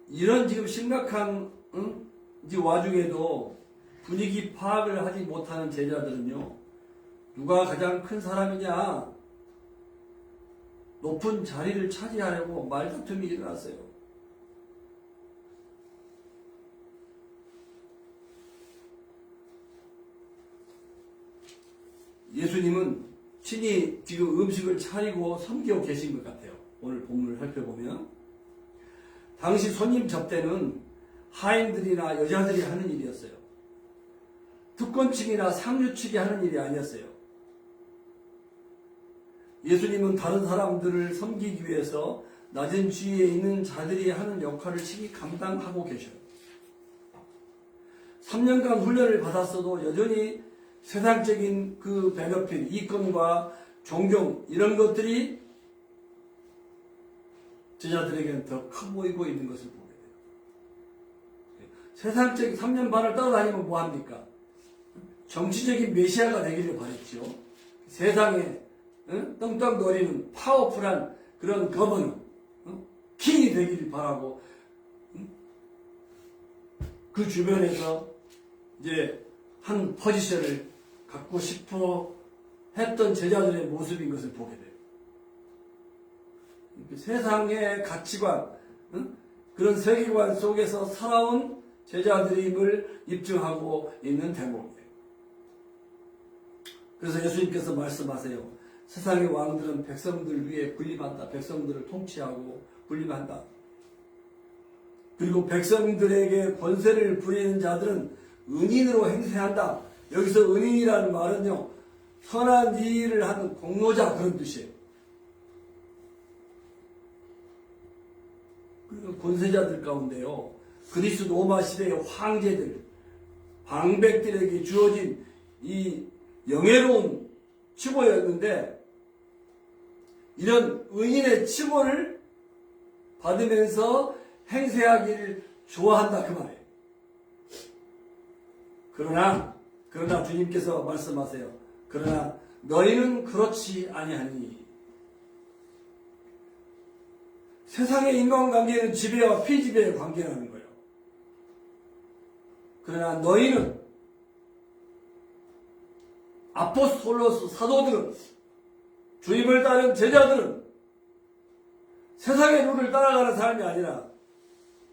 이런 지금 심각한 이 와중에도 분위기 파악을 하지 못하는 제자들은요, 누가 가장 큰 사람이냐, 높은 자리를 차지하려고 말다툼이 일어났어요. 예수님은 친히 지금 음식을 차리고 섬기고 계신 것 같아요. 오늘 본문을 살펴보면 당시 손님 접대는 하인들이나 여자들이 하는 일이었어요. 특권층이나 상류층이 하는 일이 아니었어요. 예수님은 다른 사람들을 섬기기 위해서 낮은 지위에 있는 자들이 하는 역할을 친히 감당하고 계셔요. 3년간 훈련을 받았어도 여전히 세상적인 그 베너핏, 이권과 존경 이런 것들이 제자들에게는 더 커 보이고 있는 것을 보게 돼요. 세상적인 3년 반을 따라다니면 뭐합니까? 정치적인 메시아가 되기를 바랬죠. 세상에 떵떵거리는 파워풀한 그런 거버너, 킹이 되기를 바라고 그 주변에서 이제 한 포지션을 갖고 싶어 했던 제자들의 모습인 것을 보게 돼요. 세상의 가치관, 그런 세계관 속에서 살아온 제자들임을 입증하고 있는 대목이에요. 그래서 예수님께서 말씀하세요. 세상의 왕들은 백성들 위에 군림한다. 백성들을 통치하고 군림한다. 그리고 백성들에게 권세를 부리는 자들은 은인으로 행세한다. 여기서 은인이라는 말은요, 선한 일을 하는 공로자 그런 뜻이에요. 그리고 권세자들 가운데요, 그리스 로마 시대의 황제들, 방백들에게 주어진 이 영예로운 칭호였는데, 이런 은인의 칭호를 받으면서 행세하기를 좋아한다 그 말이에요. 그러나 주님께서 말씀하세요. 그러나 너희는 그렇지 아니하니. 세상의 인간관계는 지배와 피지배의 관계라는 거예요. 그러나 너희는 아포스톨로스 사도들은, 주님을 따른 제자들은 세상의 룰을 따라가는 사람이 아니라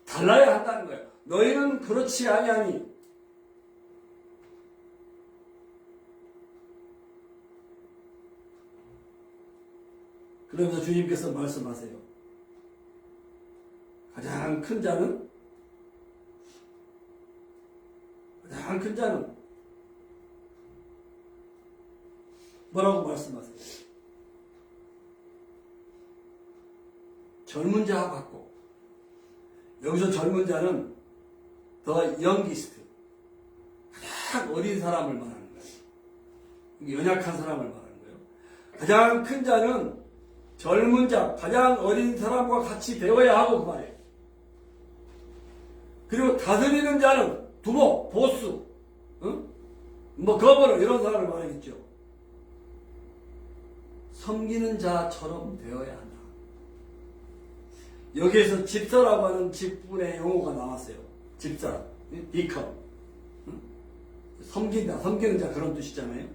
달라야 한다는 거예요. 너희는 그렇지 아니하니. 그러면서 주님께서 말씀하세요. 가장 큰 자는 뭐라고 말씀하세요? 젊은 자와 같고, 여기서 젊은 자는 더 영기스트, 가장 어린 사람을 말하는 거예요. 연약한 사람을 말하는 거예요. 가장 큰 자는 젊은 자, 가장 어린 사람과 같이 되어야 하고 그 말이에요. 그리고 다스리는 자는 두목, 보스, 거버너 이런 사람을 말하겠죠. 섬기는 자처럼 되어야 한다. 여기에서 집사라고 하는 직분의 용어가 나왔어요. 집사, 디컨. 섬긴다, 섬기는 자 그런 뜻이잖아요.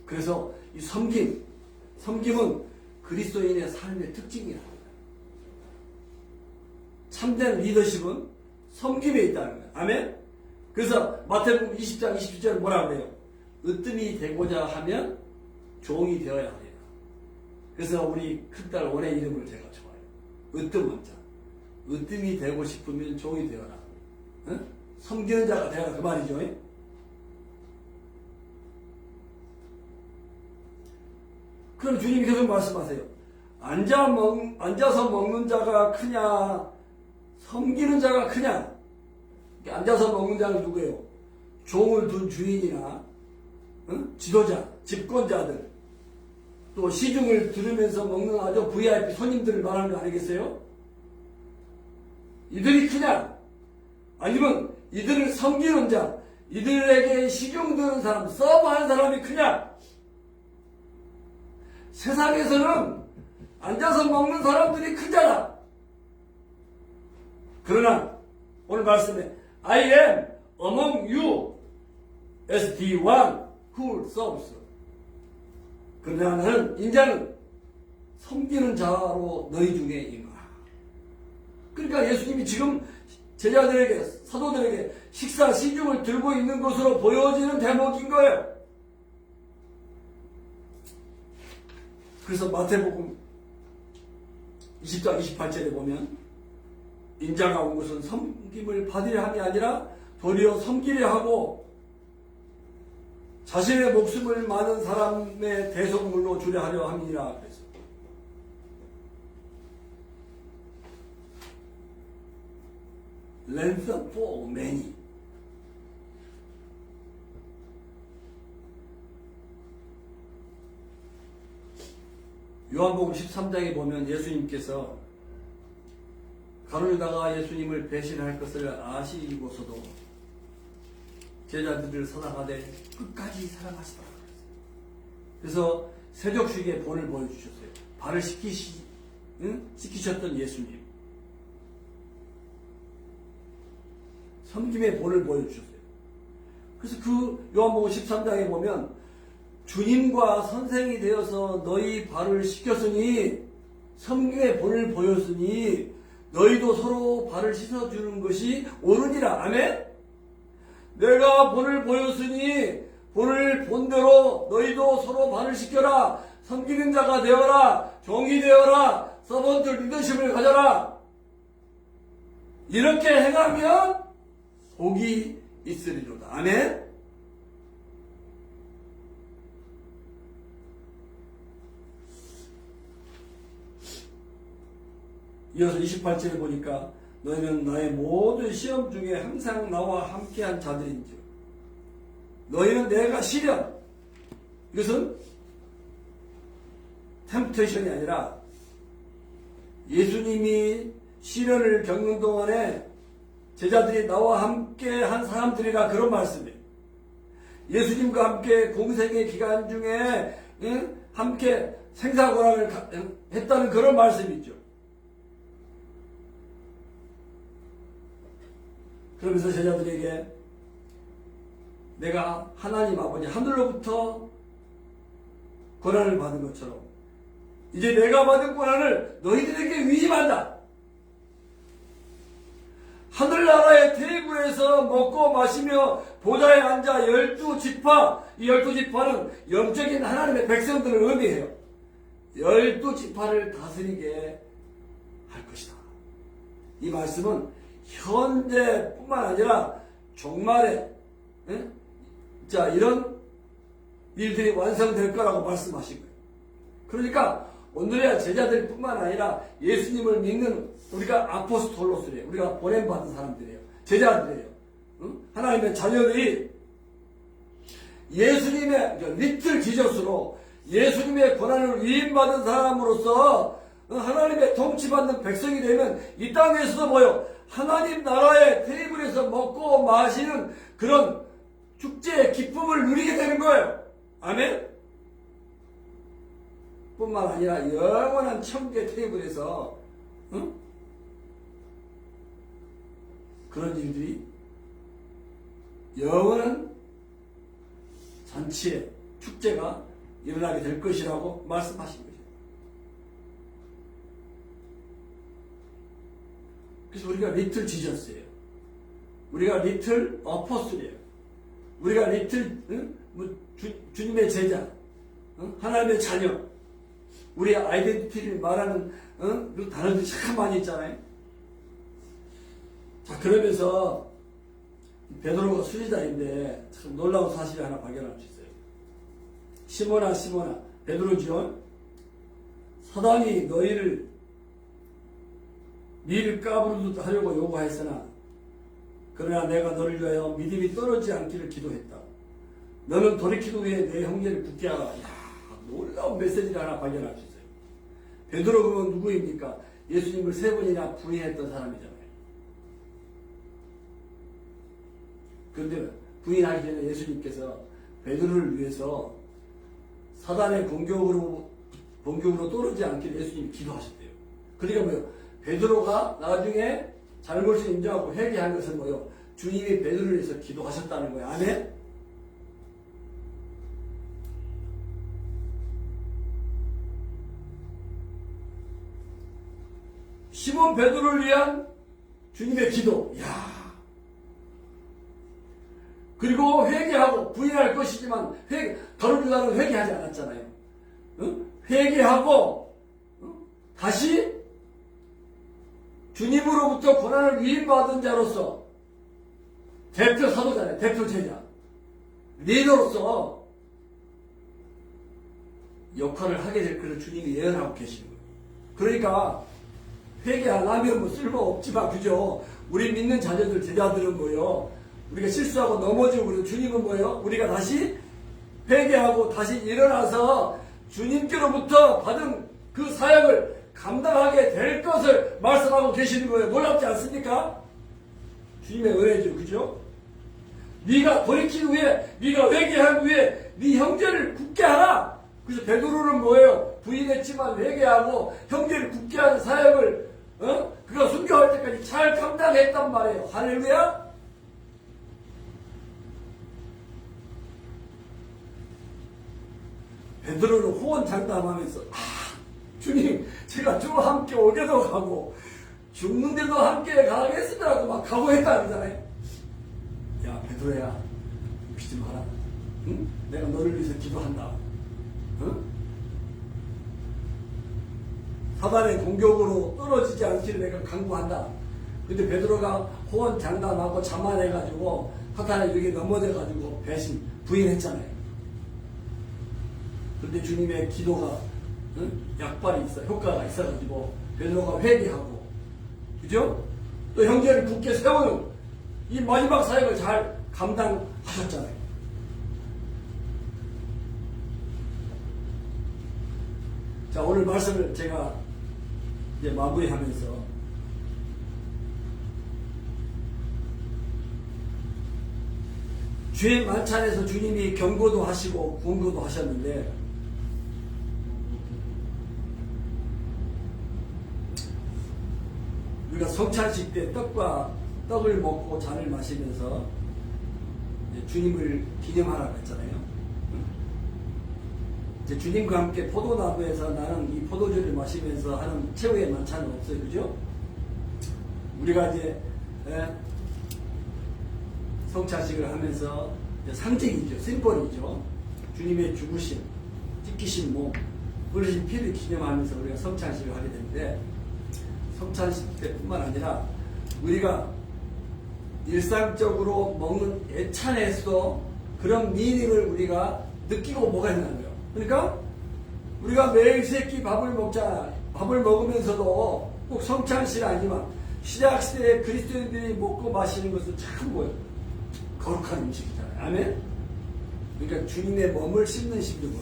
그래서 이 섬김은 그리스도인의 삶의 특징이라는 거예요. 참된 리더십은 섬김에 있다는 거예요. 아멘? 그래서 마태복음 20장 27절에 뭐라고 그래요? 으뜸이 되고자 하면 종이 되어야 합니다. 그래서 우리 큰딸 원의 이름을 제가 좋아해요. 으뜸원자. 으뜸이 되고 싶으면 종이 되어라. 응? 섬기는 자가 되어라. 그 말이죠. 그럼 주님이 계속 말씀하세요. 앉아서 먹는 자가 크냐, 섬기는 자가 크냐? 앉아서 먹는 자는 누구예요? 종을 둔 주인이나 지도자, 집권자들, 또 시중을 들으면서 먹는 아주 VIP 손님들을 말하는 거 아니겠어요? 이들이 크냐? 아니면 이들을 섬기는 자, 이들에게 시중 드는 사람, 서브하는 사람이 크냐? 세상에서는 앉아서 먹는 사람들이 크잖아. 그러나 오늘 말씀에 I am among you as the one who serves. 그러나 나는 인자는 섬기는 자로 너희 중에 임하라. 그러니까 예수님이 지금 제자들에게, 사도들에게 식사 시중을 들고 있는 것으로 보여지는 대목인 거예요. 그래서 마태복음 20장 28절에 보면 인자가 온 것은 섬김을 받으려 함이 아니라 도리어 섬기려 하고 자신의 목숨을 많은 사람의 대속물로 주려 하려 함이니라. 그래서 ransom for many. 요한복음 13장에 보면 예수님께서 가룟유다가 예수님을 배신할 것을 아시고서도 제자들을 사랑하되 끝까지 사랑하시더라. 그래서 세족식의 본을 보여주셨어요. 발을 씻기셨던 예수님. 섬김의 본을 보여주셨어요. 그래서 그 요한복음 13장에 보면 주님과 선생이 되어서 너희 발을 씻겼으니 섬김의 본을 보였으니 너희도 서로 발을 씻어주는 것이 옳으니라. 아멘? 내가 본을 보였으니 본을 본대로 너희도 서로 발을 씻겨라. 섬기는 자가 되어라. 종이 되어라. 서번트 리더십을 가져라. 이렇게 행하면 복이 있으리로다. 아멘? 이어서 28절에 보니까 너희는 나의 모든 시험 중에 항상 나와 함께한 자들인지 너희는 내가 시련, 이것은 템프테이션이 아니라 예수님이 시련을 겪는 동안에 제자들이 나와 함께한 사람들이라 그런 말씀이에요. 예수님과 함께 공생의 기간 중에 함께 생사고난을 했다는 그런 말씀이죠. 그러면서 제자들에게 내가 하나님 아버지 하늘로부터 권한을 받은 것처럼 이제 내가 받은 권한을 너희들에게 위임한다. 하늘나라의 테이블에서 먹고 마시며 보좌에 앉아 12지파, 이 12지파는 영적인 하나님의 백성들을 의미해요. 12지파를 다스리게 할 것이다. 이 말씀은 현재뿐만 아니라 종말에 자 이런 일들이 완성될 거라고 말씀하신 거예요. 그러니까 오늘의 제자들뿐만 아니라 예수님을 믿는 우리가 아포스톨로스래요. 우리가 보냄받은 사람들이에요. 제자들이에요. 하나님의 자녀들이 예수님의 리틀 지저스로 예수님의 권한을 위임받은 사람으로서 하나님의 통치받는 백성이 되면 이 땅에서도 뭐요? 하나님 나라의 테이블에서 먹고 마시는 그런 축제의 기쁨을 누리게 되는 거예요. 아멘? 뿐만 아니라 영원한 천국의 테이블에서 그런 일들이 영원한 잔치의 축제가 일어나게 될 것이라고 말씀하신 거죠. 그래서 우리가 리틀 지저스예요. 우리가 리틀 어퍼슬이에요. 우리가 리틀 주님의 제자, 하나님의 자녀, 우리 아이덴티티를 말하는 그 단어들이 참 많이 있잖아요. 자, 그러면서 베드로가 수지자인데 참 놀라운 사실을 하나 발견할 수 있어요. 시몬아, 베드로지요. 사단이 너희를 니를 까부르듯 하려고 요구하였으나 그러나 내가 너를 위하여 믿음이 떨어지지 않기를 기도했다. 너는 돌이키기 위해 내 형제를 굳게 하라. 이야, 놀라운 메시지를 하나 발견할 수 있어요. 베드로 그러면 누구입니까? 예수님을 3번이나 부인했던 사람이잖아요. 그런데 부인하기 전에 예수님께서 베드로를 위해서 사단의 공격으로 떨어지지 않기를 예수님이 기도하셨대요. 그러니까 뭐요? 베드로가 나중에 잘못을 인정하고 회개한 것은 뭐요? 주님이 베드로를 위해서 기도하셨다는 거예요. 아멘? 시몬 베드로를 위한 주님의 기도. 이야. 그리고 회개하고 부인할 것이지만 다른 유다는 회개하지 않았잖아요. 응? 회개하고 다시 주님으로부터 고난을 위임받은 자로서 대표 사도잖아요. 대표 제자 리더로서 역할을 하게 될 것을 주님이 예언하고 계시는 거예요. 그러니까 회개 안 하면 뭐 쓸모없지만 그죠? 우리 믿는 자녀들 제자들은 뭐예요? 우리가 실수하고 넘어지고 그래도 주님은 뭐예요? 우리가 다시 회개하고 다시 일어나서 주님께로부터 받은 그 사역을 감당하게 될 것을 말씀하고 계시는 거예요. 놀랍지 않습니까? 주님의 은혜죠. 그죠? 네가 돌이키기 위해, 네가 회개하기 위해 네 형제를 굳게 하라. 그래서 베드로는 뭐예요? 부인했지만 회개하고 형제를 굳게 하는 사역을 그가 순교할 때까지 잘 감당했단 말이에요. 할렐루야? 베드로는 호언장담하면서 주님 제가 주와 함께 오게도 가고 죽는데도 함께 가겠습니다라고 막 각오했다 그러잖아요. 야 베드로야 웃기지 마라. 응? 내가 너를 위해서 기도한다. 응? 사단의 공격으로 떨어지지 않기를 내가 강구한다. 근데 베드로가 호언장담하고 자만해가지고 사탄의 유혹에 넘어져가지고 부인했잖아요. 그런데 주님의 기도가 약발이 있어 효과가 있어가지고 베드로가 회개하고 그죠? 또 형제를 굳게 세우는 이 마지막 사역을 잘 감당하셨잖아요. 자 오늘 말씀을 제가 이제 마무리하면서 죄 만찬에서 주님이 경고도 하시고 구원도 하셨는데 우리가 성찬식 때 떡을 먹고 잔을 마시면서 주님을 기념하라고 했잖아요. 이제 주님과 함께 포도나무에서 나는 이 포도주를 마시면서 하는 최후의 만찬은 없어요. 그죠? 우리가 이제 성찬식을 하면서 상징이죠. 심벌이죠. 주님의 죽으심, 찢기신 몸, 흘리신 피를 기념하면서 우리가 성찬식을 하게 되는데 성찬식 때뿐만 아니라 우리가 일상적으로 먹는 예찬에서도 그런 미닝을 우리가 느끼고 뭐가 있는 거예요. 그러니까 우리가 매일 세끼 밥을 먹잖아. 밥을 먹으면서도 꼭 성찬식 아니지만 신약시대에 그리스도인들이 먹고 마시는 것은 참 뭐예요? 거룩한 음식이잖아요. 아멘? 그러니까 주님의 몸을 씹는 심정으로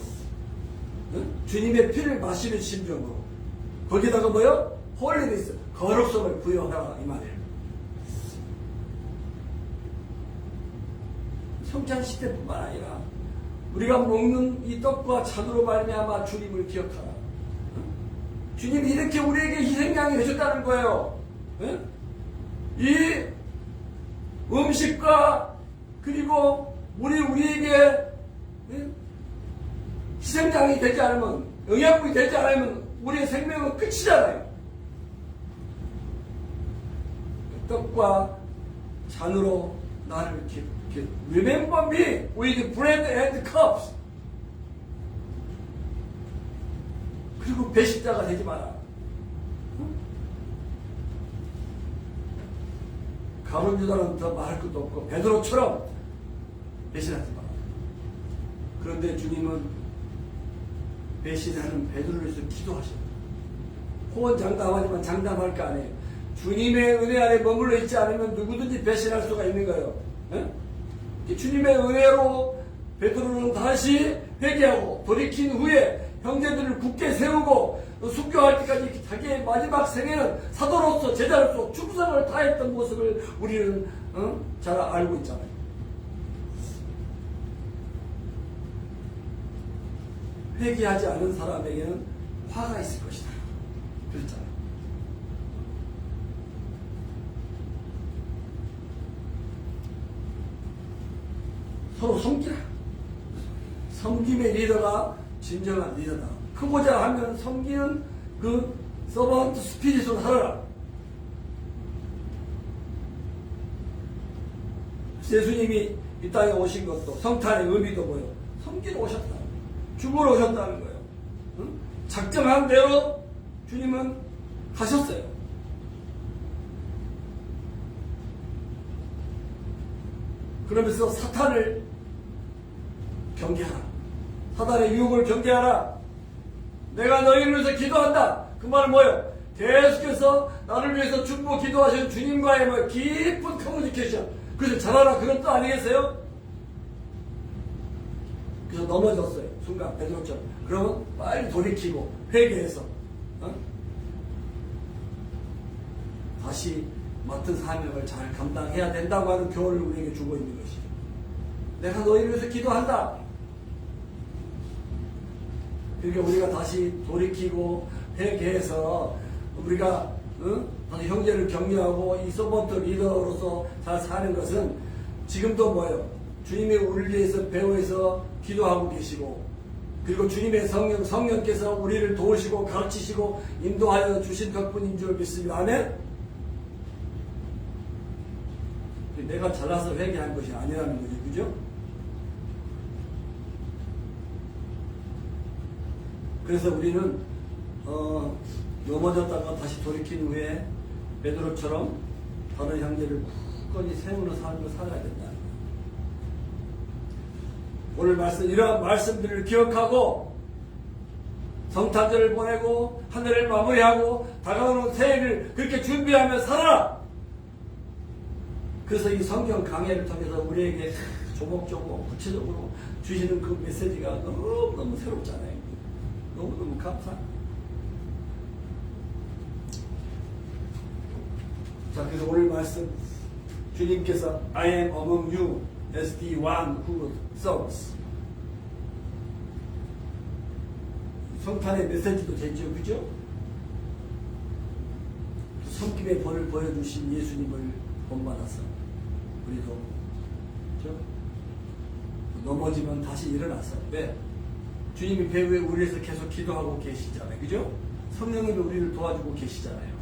주님의 피를 마시는 심정으로 거기다가 뭐요? 홀리니스 거룩성을 부여하라 이 말이에요. 성찬식 때뿐만 아니라 우리가 먹는 이 떡과 잔으로 말미암아 주님을 기억하라. 주님이 이렇게 우리에게 희생양이 되셨다는 거예요. 이 음식과 그리고 우리에게 희생양이 되지 않으면 영양분이 되지 않으면 우리의 생명은 끝이잖아요. 떡과 잔으로 나를 Remember me with bread and cups. 그리고 배신자가 되지 마라. 가룟 유다는 더 말할 것도 없고 베드로처럼 배신하지 마라. 그런데 주님은 배신하는 베드로를 위해서 기도하셔요. 호언장담하지만 장담할 거 아니에요. 주님의 은혜 안에 머물러 있지 않으면 누구든지 배신할 수가 있는 거예요. 예? 주님의 은혜로 베드로는 다시 회개하고 돌이킨 후에 형제들을 굳게 세우고 순교할 때까지 자기의 마지막 생애는 사도로서 제자로서 충성을 다했던 모습을 우리는 잘 알고 있잖아요. 회개하지 않은 사람에게는 화가 있을 것이다. 그랬잖아요. 서로 섬기라. 섬김의 리더가 진정한 리더다. 크고자 하면 섬기는 그 서번트 스피릿으로 살아라. 예수님이 이 땅에 오신 것도 성탄의 의미도 뭐예요? 섬기러 오셨다. 죽으러 오셨다는 거예요. 응? 작정한 대로 주님은 가셨어요. 그러면서 사탄을 경계하라. 사탄의 유혹을 경계하라. 내가 너희를 위해서 기도한다. 그 말은 뭐예요? 계속해서 나를 위해서 중보 기도하시는 주님과의 뭐 깊은 커뮤니케이션. 그래서 잘하라 그런 뜻 아니겠어요? 그래서 넘어졌어요. 순간 베드로처럼. 그러면 빨리 돌이키고 회개해서 다시 맡은 사명을 잘 감당해야 된다고 하는 교훈을 우리에게 주고 있는 것이죠. 내가 너희를 위해서 기도한다. 그러니까 우리가 다시 돌이키고 회개해서 우리가 다시 형제를 격려하고 이 서번트 리더로서 잘 사는 것은 지금도 뭐예요? 주님의 우리를 위해서 배후에서 기도하고 계시고 그리고 주님의 성령께서 우리를 도우시고 가르치시고 인도하여 주신 덕분인 줄 믿습니다. 아멘? 내가 잘나서 회개한 것이 아니라는 거죠. 그죠? 그래서 우리는 넘어졌다가 다시 돌이킨 후에 베드로처럼 다른 형제를 굳건히 세우는 삶을 살아야 된다. 오늘 말씀 이러한 말씀들을 기억하고 성탄절을 보내고 한 해를 마무리하고 다가오는 새해를 그렇게 준비하며 살아라. 그래서 이 성경 강해를 통해서 우리에게 조목조목 구체적으로 주시는 그 메시지가 너무너무 새롭잖아요. 너무너무 감사합니다. 자, 그래서 오늘 말씀 주님께서 I am among you as the one who serves. 성탄의 메시지도 되죠. 그죠? 섬김의 벌을 보여주신 예수님을 본받아서 우리도 그죠? 넘어지면 다시 일어나서 왜? 주님이 배후에 우리에서 계속 기도하고 계시잖아요. 그죠? 성령님이 우리를 도와주고 계시잖아요.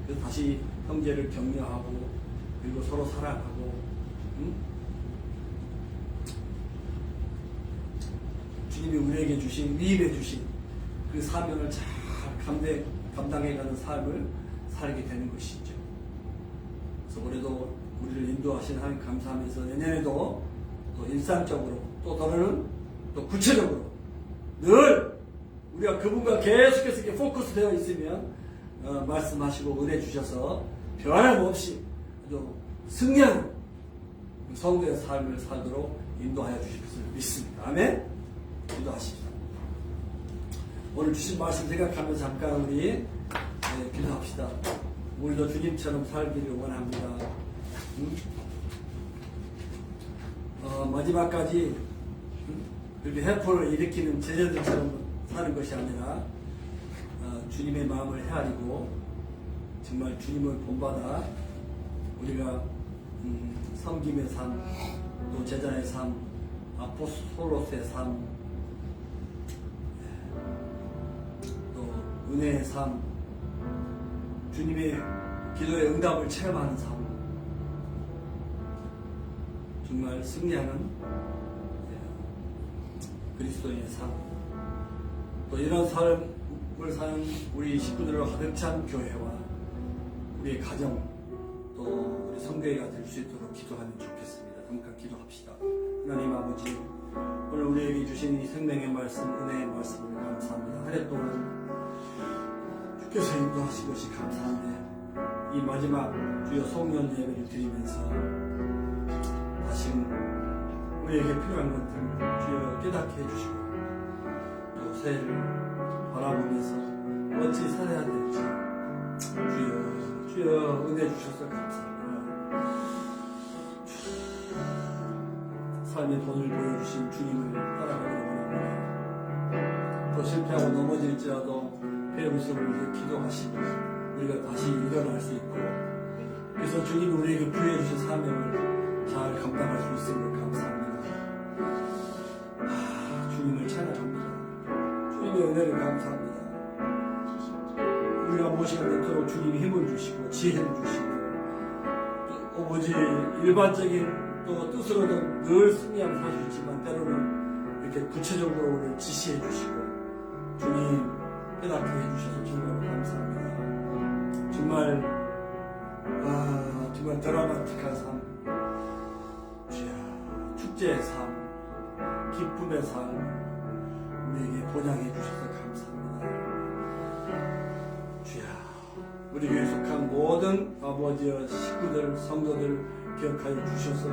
그래서 다시 형제를 격려하고 그리고 서로 사랑하고 주님이 우리에게 주신 위임해 주신 그 사명을 잘 감당해가는 삶을 살게 되는 것이죠. 그래서 올해도 우리를 인도하신 하나님 감사하면서 내년에도 또 일상적으로 또 더는 또 구체적으로 늘 우리가 그분과 계속해서 이렇게 포커스 되어 있으면 말씀하시고 은혜 주셔서 변함없이 아주 승리하는 성도의 삶을 살도록 인도하여 주실 것을 믿습니다. 아멘. 기도하십시다. 오늘 주신 말씀 생각하면서 잠깐 우리 기도합시다. 우리도 주님처럼 살기를 원합니다. 마지막까지 이렇게 해포를 일으키는 제자들처럼 사는 것이 아니라 주님의 마음을 헤아리고 정말 주님을 본받아 우리가 섬김의 삶, 또 제자의 삶, 아포스톨로스의 삶, 또 은혜의 삶, 주님의 기도의 응답을 체험하는 삶, 정말 승리하는 그리스도인의 삶, 또 이런 삶을 사는 우리 식구들을 가득 찬 교회와 우리의 가정, 또 우리 성교회가 될 수 있도록 기도하면 좋겠습니다. 잠깐 기도합시다. 하나님 아버지, 오늘 우리에게 주신 이 생명의 말씀, 은혜의 말씀을 감사합니다. 한 해 동안 주께서 인도하신 것이 감사한데, 이 마지막 주여 송년 예배를 드리면서 다시금 우리에게 필요한 것들 주여 깨닫게 해주시고, 또 새해를 바라보면서 어찌 살아야 될지 주여 은혜 주셔서 감사합니다. 삶의 본을 보여주신 주님을 따라가기를 원합니다. 또 실패하고 넘어질지라도 배우심을 위해 기도하시고 우리가 다시 일어날 수 있고, 그래서 주님이 우리에게 부여해주신 사명을 잘 감당할 수 있음을 감사합니다. 주님을 찬양합니다. 주님의 은혜를 감사합니다. 우리가 무엇이 되도록 주님이 힘을 주시고 지혜를 주시고, 또 아버지 일반적인 또 뜻으로는 늘 승리하는 사실이지만 때로는 이렇게 구체적으로 우리를 지시해 주시고 주님 깨닫게 해주셔서 정말 감사합니다. 정말 드라마틱한 삶, 주야, 축제의 삶, 기쁨의 삶 우리에게 보장해 주셔서 감사합니다. 주야, 우리 교회에 속한 모든 아버지와 식구들, 성도들 기억하여 주셔서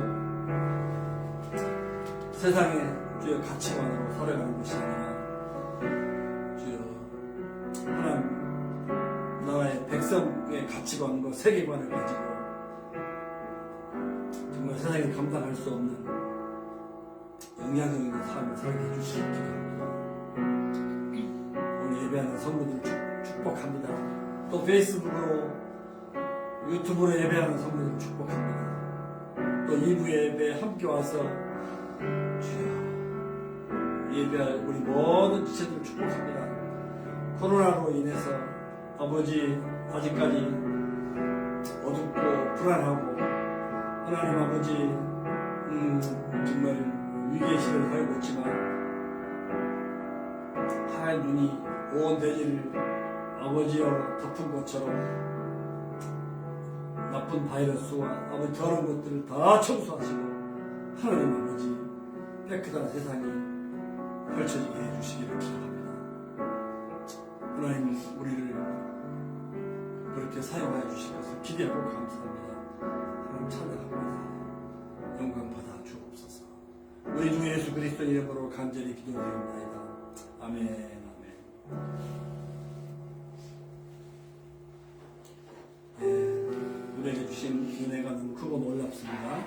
세상에 주여 가치관으로 살아가는 것이 아니라 주여 하나님 나라의 백성의 가치관과 세계관을 가지고 정말 세상에 감당할 수 없는 영향력 있는 삶을 살게 해주시기 바랍니다. 오늘 예배하는 성도들 축복합니다. 또 페이스북으로 유튜브로 예배하는 성도들 축복합니다. 또 2부 예배에 함께 와서 주여 예배할 우리 모든 지체들을 축복합니다. 코로나로 인해서 아버지 아직까지 어둡고 불안하고 하나님 아버지 정말 위기의 시대를 살고 있지만 하얀 눈이 온 대지를 아버지여 덮은 것처럼 나쁜 바이러스와 아버지 더러운 것들을 다 청소하시고 하나님 아버지 깨끗한 세상이 펼쳐지게 해주시기를 기도합니다. 하나님 우리를 그렇게 사용하여 주신 것을 기대하고 감사합니다. 하나님 찬양합니다. 영광 받아 주옵소서. 우리 주 예수 그리스도 이름으로 간절히 기도드립니다. 아멘. 아멘. 우리에게 주신 은혜가 너무 크고 놀랍습니다.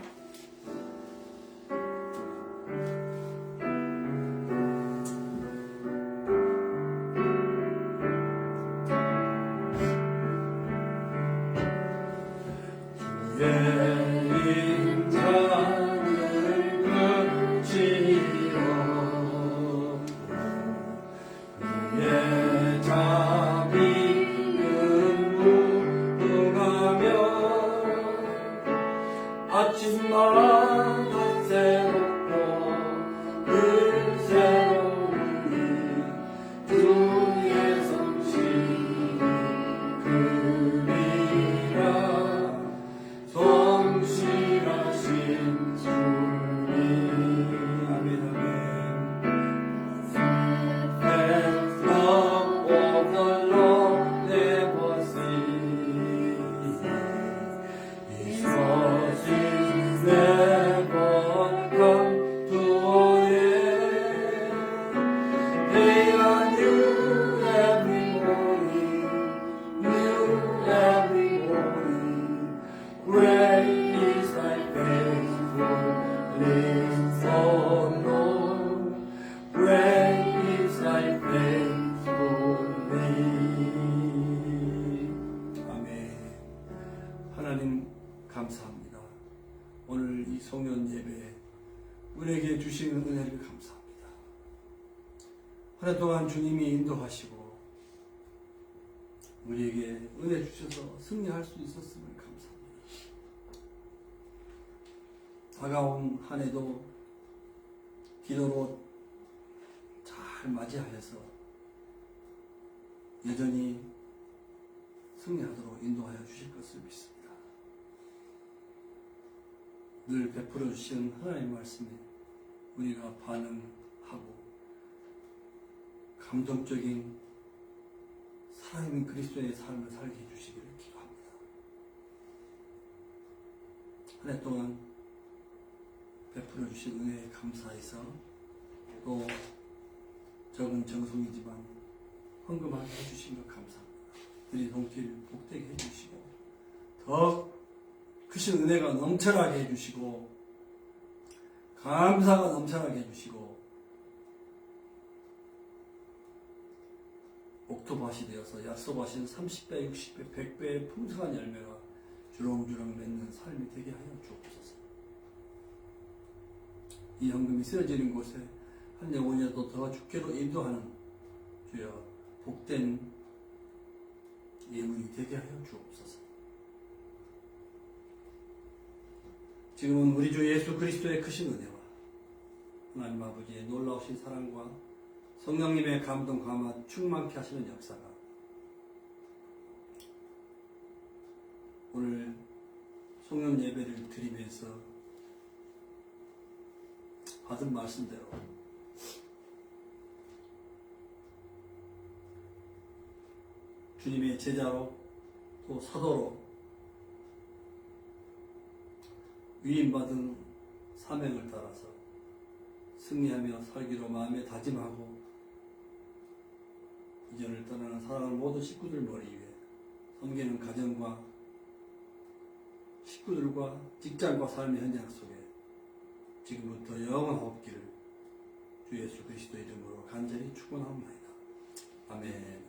아침마다 새롭고 늘 새로운 주의 성실 그리라 성실하신 주님. 아멘. There's love of the Lord never ceases. His mercies never come to an end. They are new every morning, new every morning. Great is thy faithfulness, O Lord. Great is thy faithfulness. 아멘. 하나님 감사합니다. 오늘 이 송년 예배에 우리에게 주시는 은혜를 감사합니다. 한 해 동안 주님이 인도하시고 우리에게 은혜 주셔서 승리할 수 있었음을 감사합니다. 다가온 한 해도 기도로 잘 맞이하여서 여전히 승리하도록 인도하여 주실 것을 믿습니다. 늘 베풀어 주시는 하나님의 말씀에 우리가 반응하고 감동적인 살아있는 그리스도의 삶을 살게 해주시기를 기도합니다. 한 해 동안 베풀어 주신 은혜에 감사해서 또 적은 정성이지만 헌금하게 해주신 것 감사합니다. 우리 동길 복되게 해주시고 더 크신 은혜가 넘쳐나게 해주시고 감사가 넘쳐나게 해주시고 옥토밭이 되어서 약속하신 30배, 60배, 100배의 풍성한 열매가 주렁주렁 맺는 삶이 되게 하여 주옵소서. 이 헌금이 쓰여지는 곳에 한 영혼이라도 더 주께로 인도하는 주여 복된 예물이 되게 하여 주옵소서. 지금은 우리 주 예수 그리스도의 크신 은혜와 하나님 아버지의 놀라우신 사랑과 성령님의 감동 감화 충만케 하시는 역사가 오늘 송년 예배를 드리면서 받은 말씀대로 주님의 제자로 또 사도로 위임받은 사명을 따라서 승리하며 살기로 마음에 다짐하고 이전을 떠나는 사랑하는 모든 식구들 머리 위에 섬기는 가정과 식구들과 직장과 삶의 현장 속에 지금부터 영원하옵기를 주 예수 그리스도 이름으로 간절히 축원합니다. 아멘.